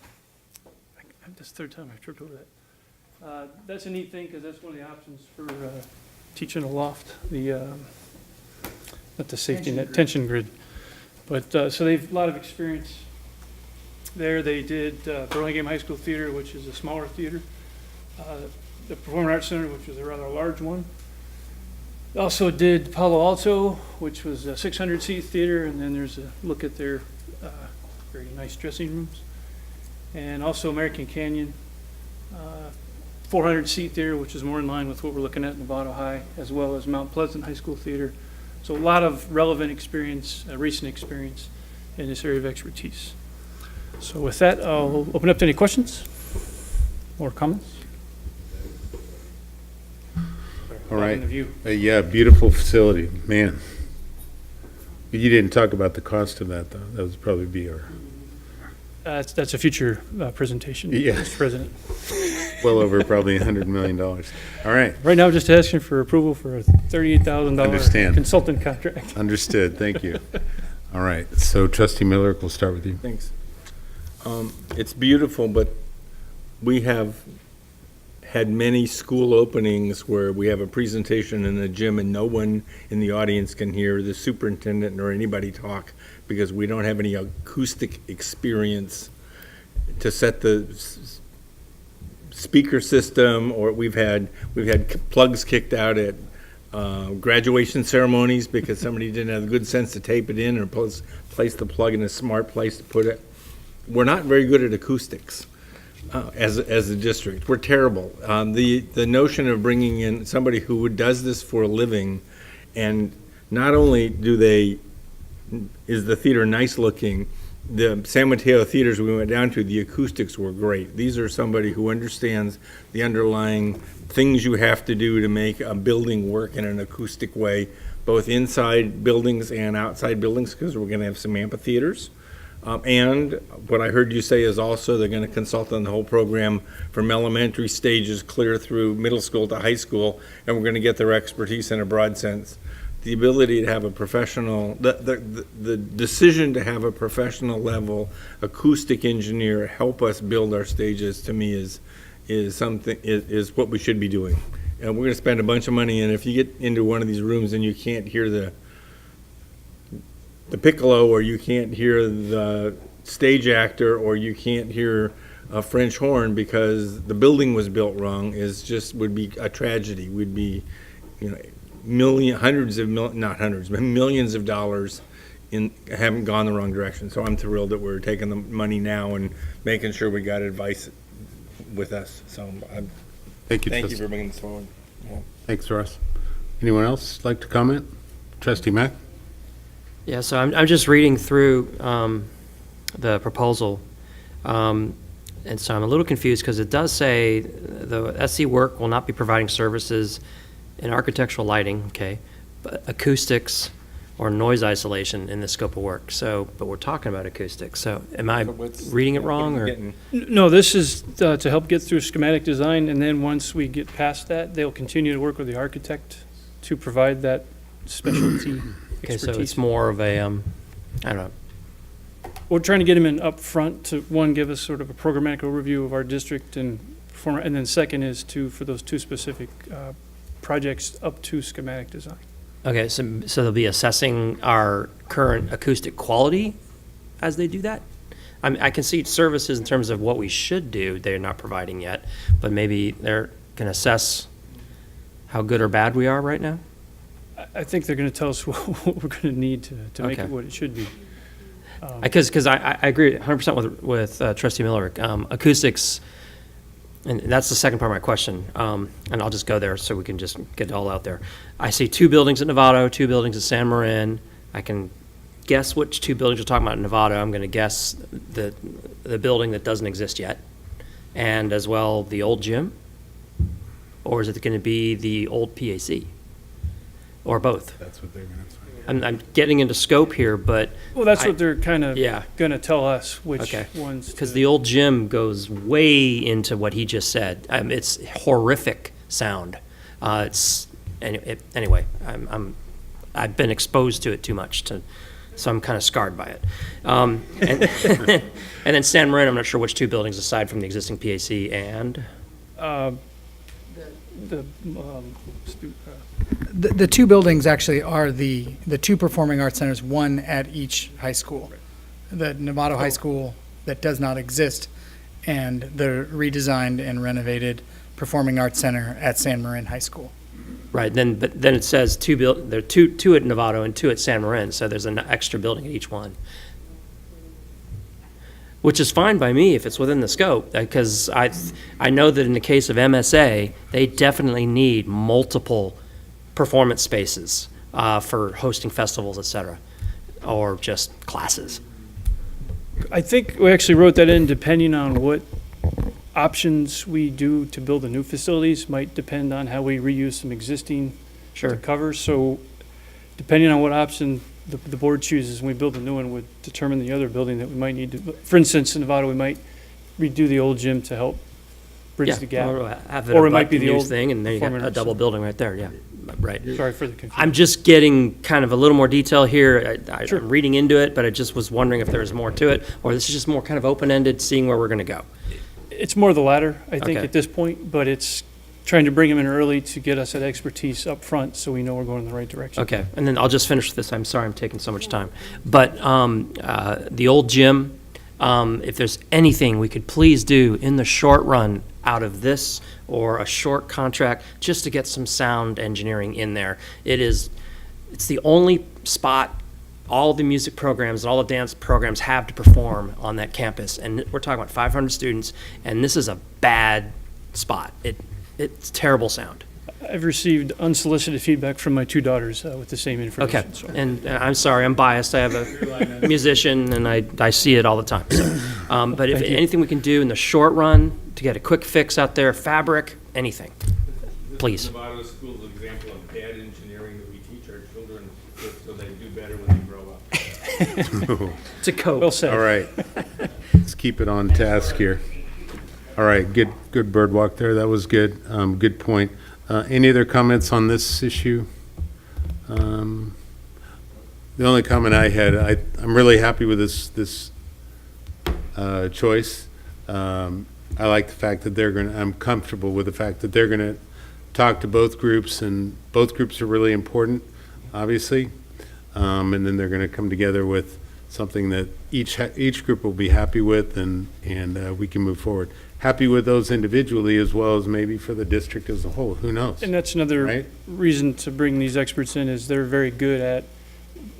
the 3rd time I've tripped over that. That's a neat thing because that's one of the options for teaching aloft, not the safety net, tension grid. But so they've a lot of experience there. They did Burlingame High School Theater, which is a smaller theater. The Performing Arts Center, which was a rather large one. Also did Palo Alto, which was a 600-seat theater, and then there's a look at their very nice dressing rooms. And also American Canyon, 400-seat theater, which is more in line with what we're looking at in Novato High, as well as Mount Pleasant High School Theater. So a lot of relevant experience, recent experience in this area of expertise. So with that, I'll open up to any questions or comments. All right. The view. Yeah, beautiful facility, man. You didn't talk about the cost of that, though. That would probably be our, That's a future presentation, Yeah. Mr. President. well over probably $100 million. All right, Right now, just asking for approval for a $38,000 Understand. consultant contract. understood, thank you. All right, so trustee Miller, we'll start with you. Thanks. It's beautiful, but we have had many school openings where we have a presentation in the gym and no one in the audience can hear the superintendent or anybody talk because we don't have any acoustic experience to set the speaker system, or we've had plugs kicked out at graduation ceremonies because somebody didn't have the good sense to tape it in or place the plug in a smart place to put it. We're not very good at acoustics as a district. We're terrible. The notion of bringing in somebody who does this for a living, and not only is the theater nice looking, the San Mateo theaters we went down to, the acoustics were great. These are somebody who understands the underlying things you have to do to make a building work in an acoustic way, both inside buildings and outside buildings, because we're going to have some amphitheaters. And what I heard you say is also they're gonna consult on the whole program from elementary stages clear through middle school to high school, and we're gonna get their expertise in a broad sense. The ability to have a professional, the decision to have a professional level acoustic engineer help us build our stages, to me, is something, is what we should be doing. And we're gonna spend a bunch of money, and if you get into one of these rooms and you can't hear the piccolo, or you can't hear the stage actor, or you can't hear a French horn because the building was built wrong, would be a tragedy. Would be, not hundreds, but millions of dollars haven't gone the wrong direction. So I'm thrilled that we're taking the money now and making sure we got advice with us. So Thank you, thank you Trustee. for bringing this forward. Yeah. Thanks, Russ. Anyone else like to comment? Trustee Mack? Yeah, so I'm just reading through the proposal, and so I'm a little confused because it does say the SC work will not be providing services in architectural lighting, okay, but acoustics or noise isolation in the scope of work. So, but we're talking about acoustics. So, am I reading it wrong, or? No, this is to help get through schematic design, and then once we get past that, they'll continue to work with the architect to provide that specialty Okay, expertise. so it's more of a, I don't know. We're trying to get him in up front to, one, give us sort of a programmatic overview of our district and perform, and then second is for those two specific projects up to schematic design. Okay, so they'll be assessing our current acoustic quality as they do that? I can see services in terms of what we should do, they're not providing yet, but maybe they're going to assess how good or bad we are right now? I think they're going to tell us what we're going to need to make Okay. it what it should be. Because I agree 100% with Trustee Miller. Acoustics, and that's the second part of my question, and I'll just go there so we can just get it all out there. I see 2 buildings at Novato, 2 buildings at San Marin. I can guess which 2 buildings we're talking about in Novato. I'm going to guess the building that doesn't exist yet, and as well the old gym, or is it going to be the old PAC, or both? That's what they're going to say. I'm getting into scope here, but Well, that's what they're kind of yeah. going to tell us, which Okay. ones. Because the old gym goes way into what he just said. It's horrific sound. Anyway. I've been exposed to it too much, so I'm kind of scarred by it. And, and then San Marin, I'm not sure which 2 buildings aside from the existing PAC and. The 2 buildings actually are the 2 performing arts centers, one at each high school. The Novato High School that does not exist, and the redesigned and renovated Performing Arts Center at San Marin High School. Right, but then it says there are two at Novato and 2 at San Marin, so there's an extra building at each one. Which is fine by me if it's within the scope, because I know that in the case of MSA, they definitely need multiple performance spaces for hosting festivals, et cetera, or just classes. I think we actually wrote that in depending on what options we do to build the new facilities might depend on how we reuse some existing to cover. So depending on what option the board chooses when we build a new one would determine the other building that we might need to, for instance, in Nevada, we might redo the old gym to help bridge the gap. Or have it Or it abut might be the the new old thing, and then you got performing a arts double center. building right there, yeah, right. Sorry for the confusion. I'm just getting kind of a little more detail here. I'm reading into it, but I just was wondering if there was more to it, or this is just more kind of open-ended, seeing where we're going to go. It's more the latter, I think, Okay. at this point, but it's trying to bring them in early to get us that expertise up front so we know we're going in the right direction. Okay, and then I'll just finish this. I'm sorry I'm taking so much time. But the old gym, if there's anything we could please do in the short run out of this or a short contract just to get some sound engineering in there. It's the only spot all the music programs and all the dance programs have to perform on that campus. And we're talking about 500 students, and this is a bad spot. It's terrible sound. I've received unsolicited feedback from my 2 daughters with the same information. Okay, so. and I'm sorry, I'm biased. I have a musician, and I see it all the time. So, but if Thank you. anything we can do in the short run to get a quick fix out there, fabric, anything, please. Nevada School's example of bad engineering that we teach our children so they do better when they grow up. It's a code. Well said. All right. Let's keep it on task here. All right, good bird walk there. That was good. Good point. Any other comments on this issue? The only comment I had, I'm really happy with this choice. I like the fact that I'm comfortable with the fact that they're gonna talk to both groups, and both groups are really important, obviously. And then they're gonna come together with something that each group will be happy with, and we can move forward. Happy with those individually as well as maybe for the district as a whole, who knows? And that's another Right. reason to bring these experts in, is they're very good at,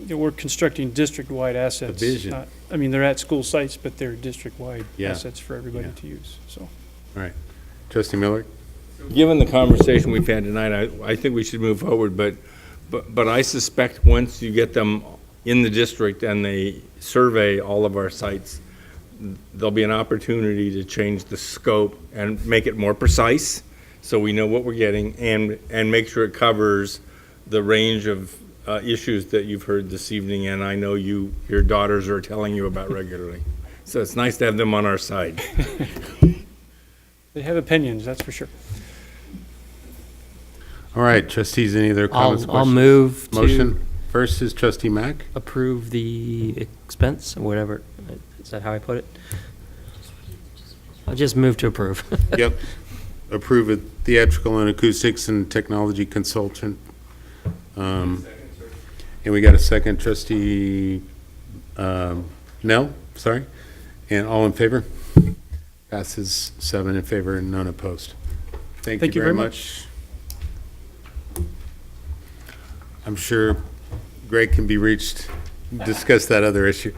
we're constructing district-wide assets. vision. I mean, they're at school sites, but they're district-wide Yeah. assets for everybody Yeah. to use, so. All right. Trustee Miller? Given the conversation we've had tonight, I think we should move forward, but I suspect once you get them in the district and they survey all of our sites, there'll be an opportunity to change the scope and make it more precise, so we know what we're getting, and make sure it covers the range of issues that you've heard this evening, and I know your daughters are telling you about regularly. So it's nice to have them on our side. They have opinions, that's for sure. All right, trustees, any other comments? I'll questions? move to Motion. First is trustee Mack. approve the expense, or whatever. Is that how I put it? I'll just move to approve. Yep. Approve a theatrical and acoustics and technology consultant. And we got a second, trustee Nell, sorry. And all in favor? Passes 7 in favor and none opposed. Thank you very much. I'm sure Greg can be reached, discuss that other issue.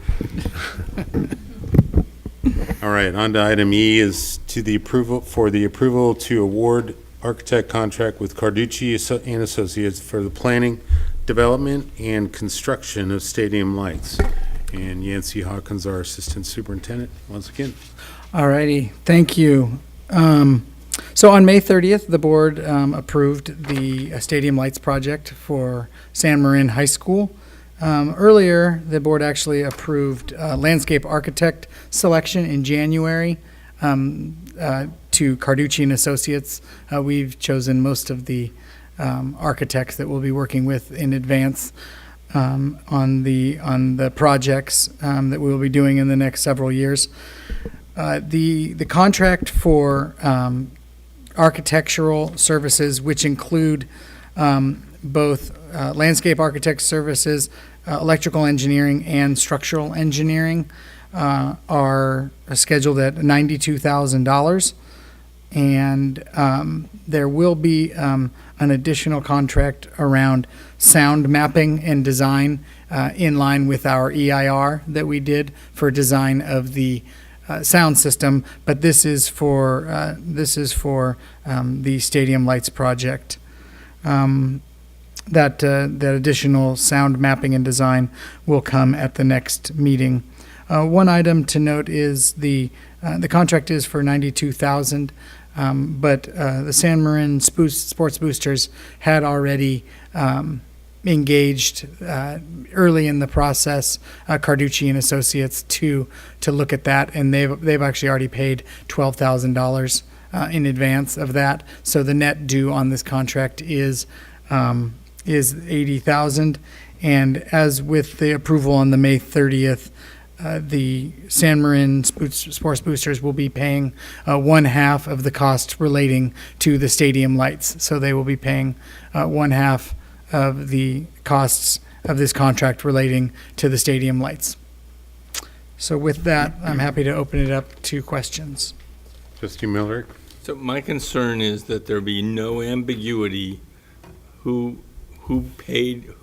All right, on to item E is the approval to award architect contract with Carducci and Associates for the planning, development, and construction of stadium lights. And Yancy Hawkins, our assistant superintendent, once again. All righty, thank you. So on May 30th, the board approved the stadium lights project for San Marin High School. Earlier, the board actually approved landscape architect selection in January to Carducci and Associates. We've chosen most of the architects that we'll be working with in advance on the projects that we will be doing in the next several years. The contract for architectural services, which include both landscape architect services, electrical engineering, and structural engineering, are scheduled at $92,000. And there will be an additional contract around sound mapping and design in line with our EIR that we did for design of the sound system, but this is for the Stadium Lights project. That additional sound mapping and design will come at the next meeting. One item to note is the contract is for $92,000, but the San Marin Sports Boosters had already engaged early in the process Carducci and Associates to look at that, and they've actually already paid $12,000 in advance of that. So the net due on this contract is $80,000, and as with the approval on the May 30th, the San Marin Sports Boosters will be paying 1/2 of the cost relating to the stadium lights. So they will be paying 1/2 of the costs of this contract relating to the stadium lights. So with that, I'm happy to open it up to questions. Trustee Miller? So my concern is that there be no ambiguity who paid,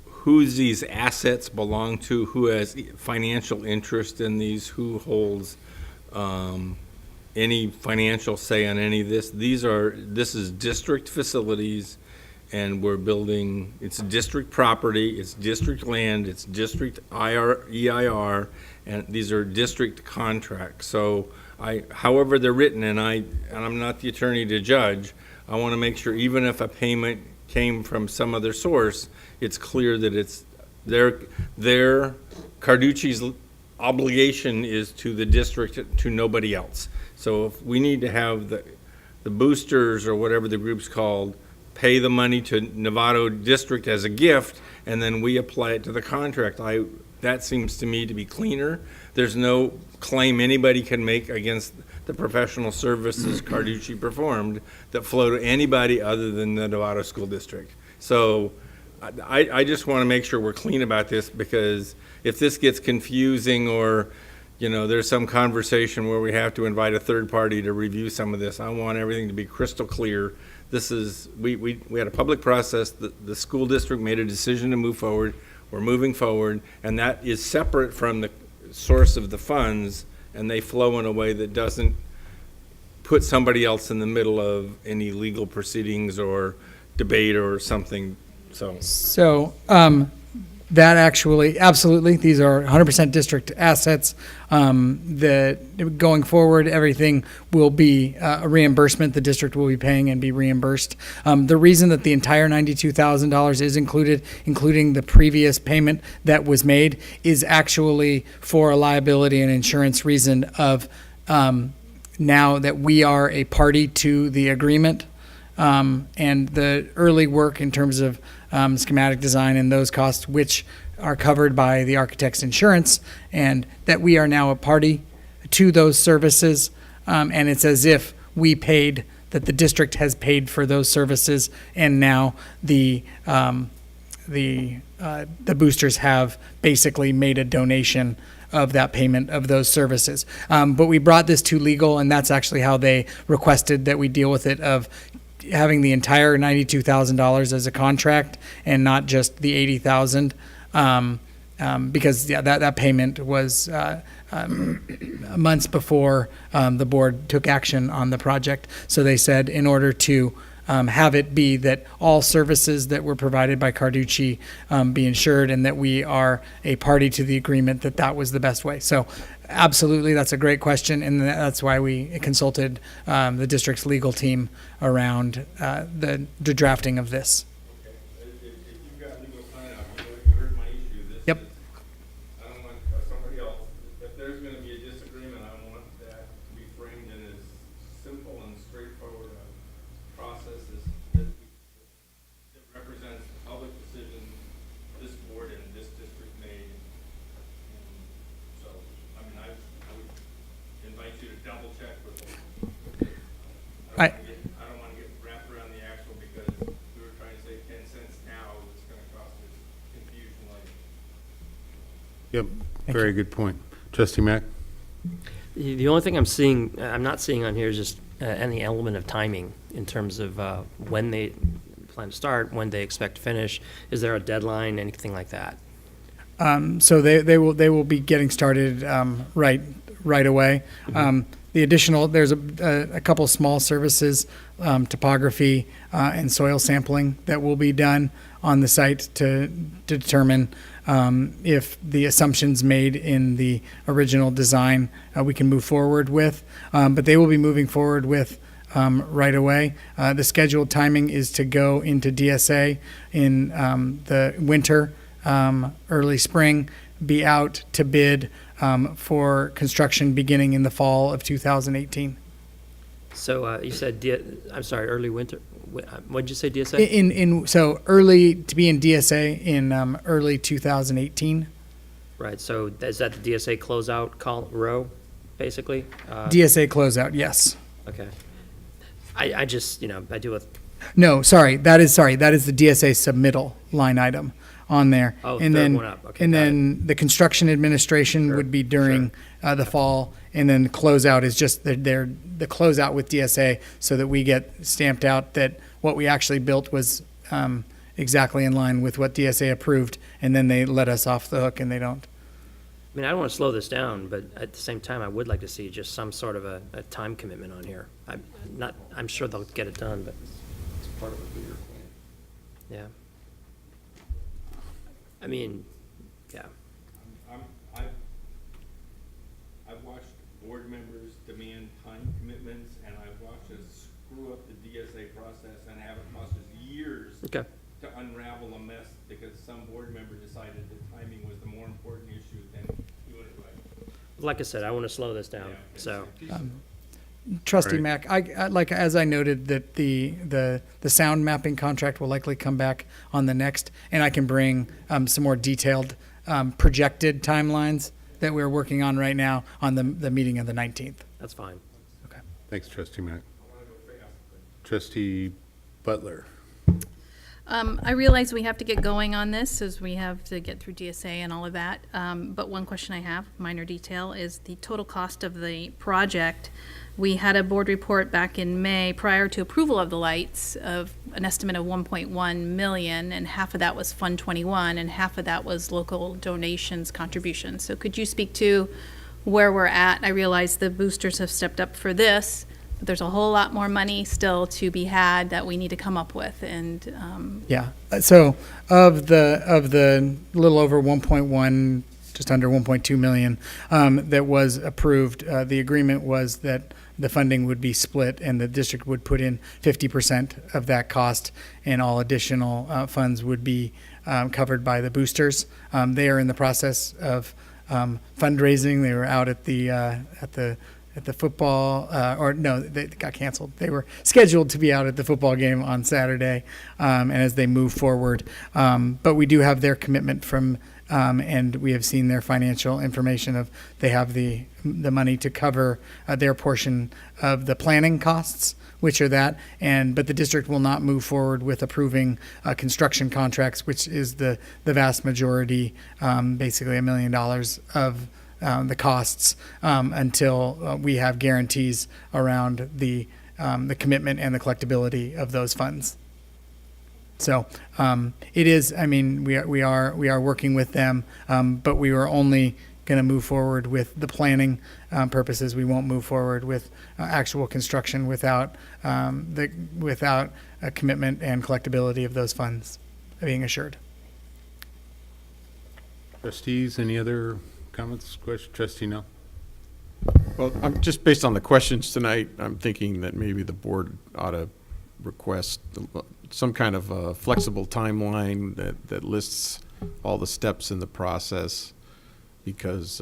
whose these assets belong to, who has financial interest in these, who holds any financial say on any of this. This is district facilities, and we're building, it's district property, it's district land, it's district EIR, and these are district contracts. So however they're written, and I'm not the attorney to judge, I want to make sure even if a payment came from some other source, it's clear that it's Their Carducci's obligation is to the district, to nobody else. So if we need to have the boosters or whatever the group's called, pay the money to Novato District as a gift, and then we apply it to the contract. That seems to me to be cleaner. There's no claim anybody can make against the professional services Carducci performed that flow to anybody other than the Novato School District. So I just want to make sure we're clean about this, because if this gets confusing, or there's some conversation where we have to invite a third party to review some of this, I want everything to be crystal clear. We had a public process. The school district made a decision to move forward. We're moving forward, and that is separate from the source of the funds, and they flow in a way that doesn't put somebody else in the middle of any legal proceedings or debate or something. So that actually, absolutely, these are 100% district assets. That going forward, everything will be a reimbursement. The district will be paying and be reimbursed. The reason that the entire $92,000 is included, including the previous payment that was made, is actually for a liability and insurance reason of now that we are a party to the agreement, and the early work in terms of schematic design and those costs, which are covered by the architect's insurance, and that we are now a party to those services. And it's as if we paid, that the district has paid for those services, and now the boosters have basically made a donation of that payment of those services. But we brought this to legal, and that's actually how they requested that we deal with it, of having the entire $92,000 as a contract and not just the $80,000, because that payment was months before the board took action on the project. So they said, in order to have it be that all services that were provided by Carducci be insured, and that we are a party to the agreement, that was the best way. So absolutely, that's a great question, and that's why we consulted the district's legal team around the drafting of this. If you've got legal sign-off, you heard my issue. Yep. I don't want somebody else, if there's going to be a disagreement, I want that to be framed in as simple and straightforward a process that represents the public decision this board and this district made. And so, I mean, I would invite you to double check with them. I don't want to get wrapped around the axle because we were trying to save 10 cents now, it's going to cost us confusion later. Yep, very good point. Trustee Mack? The only thing I'm not seeing on here is just any element of timing in terms of when they plan to start, when they expect to finish. Is there a deadline, anything like that? So they will be getting started right away. The additional, there's a couple small services, topography and soil sampling that will be done on the site to determine if the assumptions made in the original design we can move forward with. But they will be moving forward with right away. The scheduled timing is to go into DSA in the winter, early spring, be out to bid for construction beginning in the fall of 2018. So you said, I'm sorry, early winter. What did you say, DSA? So early, to be in DSA in early 2018. Right. So is that the DSA closeout row, basically? DSA closeout, yes. Okay. I just, I do with. No, sorry. That is the DSA submittal line item on there. Oh, and third then, one up. Okay, and got then the construction administration would be during the fall, and then closeout is just the closeout with DSA, so that we get stamped out that what we actually built was exactly in line with what DSA approved, and then they let us off the hook, and they don't. I mean, I don't want to slow this down, but at the same time, I would like to see just some sort of a time commitment on here. I'm sure they'll get it done, but It's part of a bigger plan. yeah. I mean, yeah. I've watched board members demand time commitments, and I've watched us screw up the DSA process and have it cost us years Okay. to unravel a mess because some board member decided that like I said, I want to slow this down, so. Trustee Right. Mack, I like, as I noted, that the sound mapping contract will likely come back on the next, and I can bring some more detailed projected timelines that we're working on right now on the meeting of the 19th. That's fine. Thanks, Trustee Mack. Trustee Butler. I realize we have to get going on this as we have to get through DSA and all of that. But one question I have, minor detail, is the total cost of the project. We had a board report back in May prior to approval of the lights of an estimate of 1.1 million, and half of that was Fund 21 and half of that was local donations contributions. So could you speak to where we're at? I realize the boosters have stepped up for this, but there's a whole lot more money still to be had that we need to come up with, and Yeah. So of the little over 1.1, just under 1.2 million that was approved, the agreement was that the funding would be split and the district would put in 50% of that cost, and all additional funds would be covered by the boosters. They are in the process of fundraising. They were out at the football, or no, they got canceled. They were scheduled to be out at the football game on Saturday, and as they move forward. But we do have their commitment from, and we have seen their financial information of they have the money to cover their portion of the planning costs, which are that. But the district will not move forward with approving construction contracts, which is the vast majority, basically $1 million of the costs, until we have guarantees around the commitment and the collectability of those funds. So it is. I mean, we are working with them, but we are only going to move forward with the planning purposes. We won't move forward with actual construction without without a commitment and collectability of those funds being assured. Trustees, any other comments, questions? Trustee Nell? Well, I'm just based on the questions tonight, I'm thinking that maybe the board ought to request some kind of a flexible timeline that lists all the steps in the process, because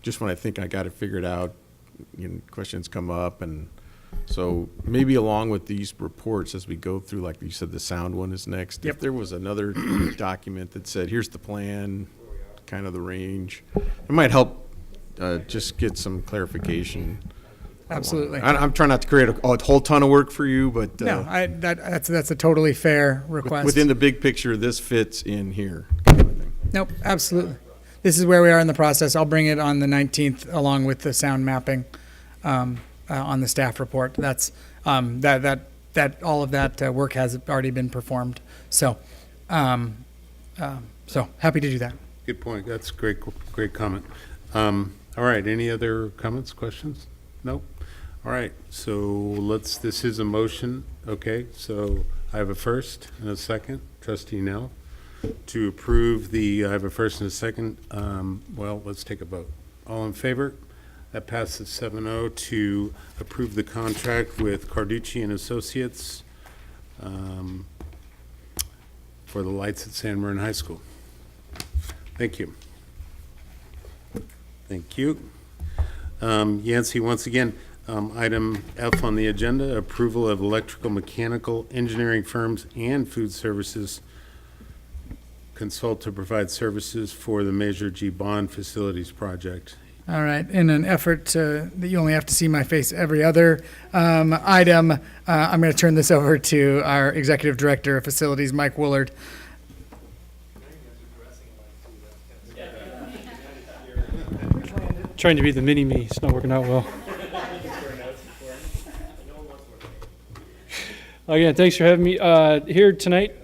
just when I think I got it figured out, questions come up, and so maybe along with these reports as we go through, like you said, the sound one is next. Yep. If there was another document that said, here's the plan, kind of the range, it might help just get some clarification. Absolutely. I'm trying not to create a whole ton of work for you, but No, that's a totally fair request. within the big picture, this fits in here. Nope, absolutely. This is where we are in the process. I'll bring it on the 19th along with the sound mapping on the staff report. That's that all of that work has already been performed. So, so happy to do that. Good point. That's great comment. All right, any other comments, questions? Nope. All right, so this is a motion. Okay, so I have a first and a second. Trustee Nell, to approve I have a first and a second. Well, let's take a vote. All in favor? That passes 7-0 to approve the contract with Carducci and Associates for the lights at San Marin High School. Thank you. Thank you. Yancey, once again, item F on the agenda, approval of electrical, mechanical, engineering firms and food services consult to provide services for the Measure G Bond Facilities Project. All right. In an effort that you only have to see my face every other item, I'm going to turn this over to our Executive Director of Facilities, Mike Woolard. Trying to be the mini-me, it's not working out well. Again, thanks for having me here tonight,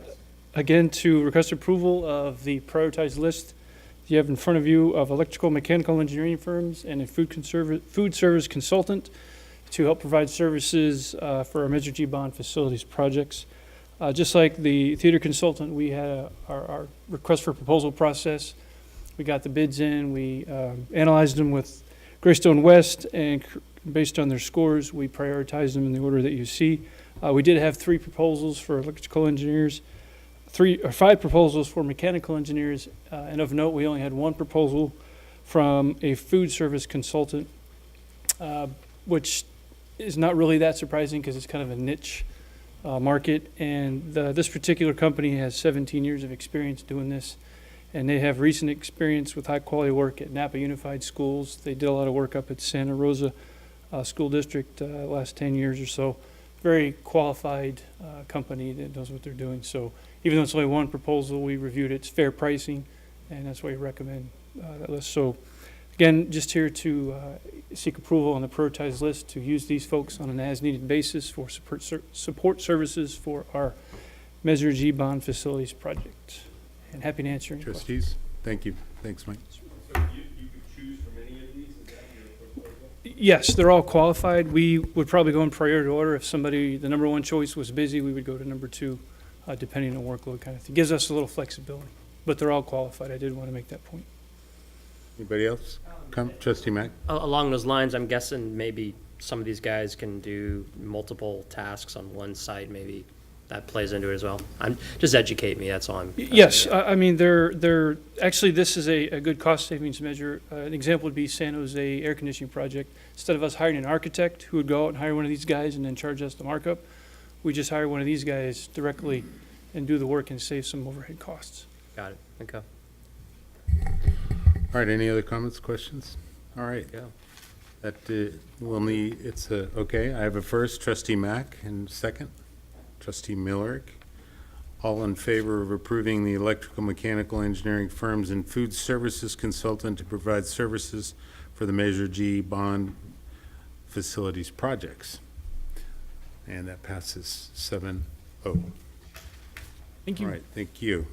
again, to request approval of the prioritized list you have in front of you of electrical, mechanical engineering firms and a food service consultant to help provide services for our Measure G Bond facilities projects. Just like the theater consultant, we had our request for proposal process. We got the bids in, we analyzed them with Greystone West, and based on their scores, we prioritized them in the order that you see. We did have 3 proposals for electrical engineers, 5 proposals for mechanical engineers, and of note, we only had 1 proposal from a food service consultant, which is not really that surprising because it's kind of a niche market. And this particular company has 17 years of experience doing this. And they have recent experience with high-quality work at Napa Unified Schools. They did a lot of work up at Santa Rosa School District last 10 years or so. Very qualified company that knows what they're doing. So even though it's only one proposal, we reviewed it. It's fair pricing, and that's why we recommend that list. So again, just here to seek approval on the prioritized list to use these folks on an as-needed basis for support services for our Measure G bond facilities project. And happy to answer any questions. Trustees, thank you. Thanks, Mike. So you could choose from any of these? Is that your proposal? Yes, they're all qualified. We would probably go in priority order. If somebody, the number one choice was busy, we would go to number two, depending on workload kind of thing. Gives us a little flexibility, but they're all qualified. I did want to make that point. Anybody else? Come, Trustee Mack. Along those lines, I'm guessing maybe some of these guys can do multiple tasks on one site, maybe that plays into it as well. Just educate me, that's all I'm. Yes, I mean, they're, actually, this is a good cost savings measure. An example would be San Jose air conditioning project. Instead of us hiring an architect who would go out and hire one of these guys and then charge us the markup, we just hire one of these guys directly and do the work and save some overhead costs. Got it, okay. All right, any other comments, questions? All right. Yeah. That will need, okay, I have a first, Trustee Mack, and second, Trustee Millerick. All in favor of approving the electrical mechanical engineering firms and food services consultant to provide services for the Measure G bond facilities projects? And that passes 7-0. Thank you. All right, thank you.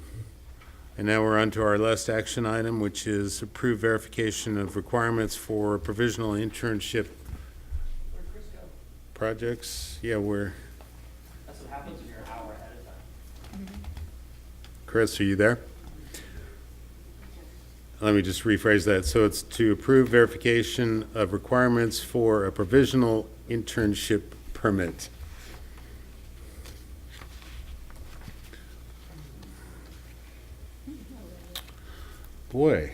And now we're on to our last action item, which is approve verification of requirements for provisional internship projects. Yeah, That's what happens when you're an hour ahead of time. Chris, are you there? Let me just rephrase that. So it's to approve verification of requirements for a provisional internship permit. Boy,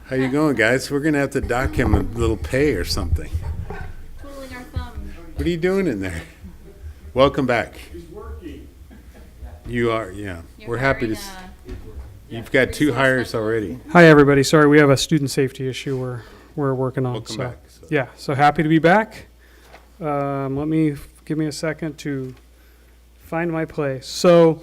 how you going, guys? We're gonna have to dock him a little pay or something. Twiddling our thumbs. What are you doing in there? Welcome back. You are, yeah. We're happy to. You've got 2 hires already. Hi, everybody. Sorry, we have a student safety issue we're working on. Welcome so, back. So. Yeah, so happy to be back. Give me a second to find my place. So,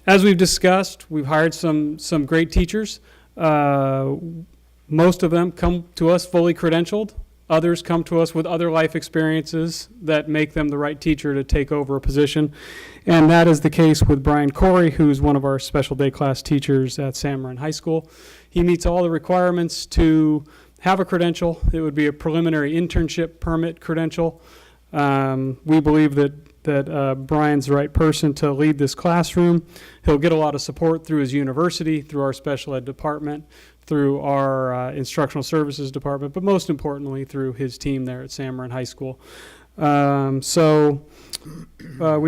as we've discussed, we've hired some great teachers. Most of them come to us fully credentialed. Others come to us with other life experiences that make them the right teacher to take over a position. And that is the case with Brian Corey, who's one of our special day class teachers at San Marin High School. He meets all the requirements to have a credential. It would be a preliminary internship permit credential. We believe that Brian's the right person to lead this classroom. He'll get a lot of support through his university, through our special ed department, through our instructional services department, but most importantly through his team there at San Marin High School. We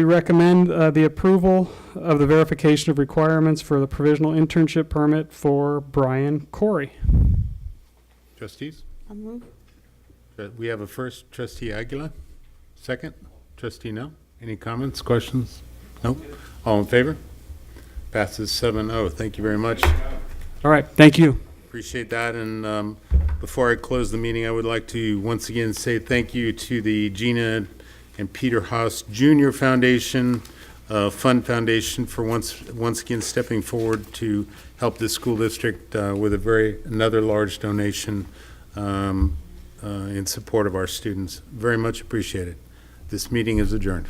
recommend the approval of the verification of requirements for the provisional internship permit for Brian Corey. Trustees? I'll move. We have a first, Trustee Aguilar. Second, Trustee No. Any comments, questions? Nope. All in favor? Passes 7-0. Thank you very much. All right, thank you. Appreciate that. And before I close the meeting, I would like to once again say thank you to the Gina and Peter Haas Jr. Foundation, Fund Foundation, for once again stepping forward to help this school district with another large donation in support of our students. Very much appreciated. This meeting is adjourned.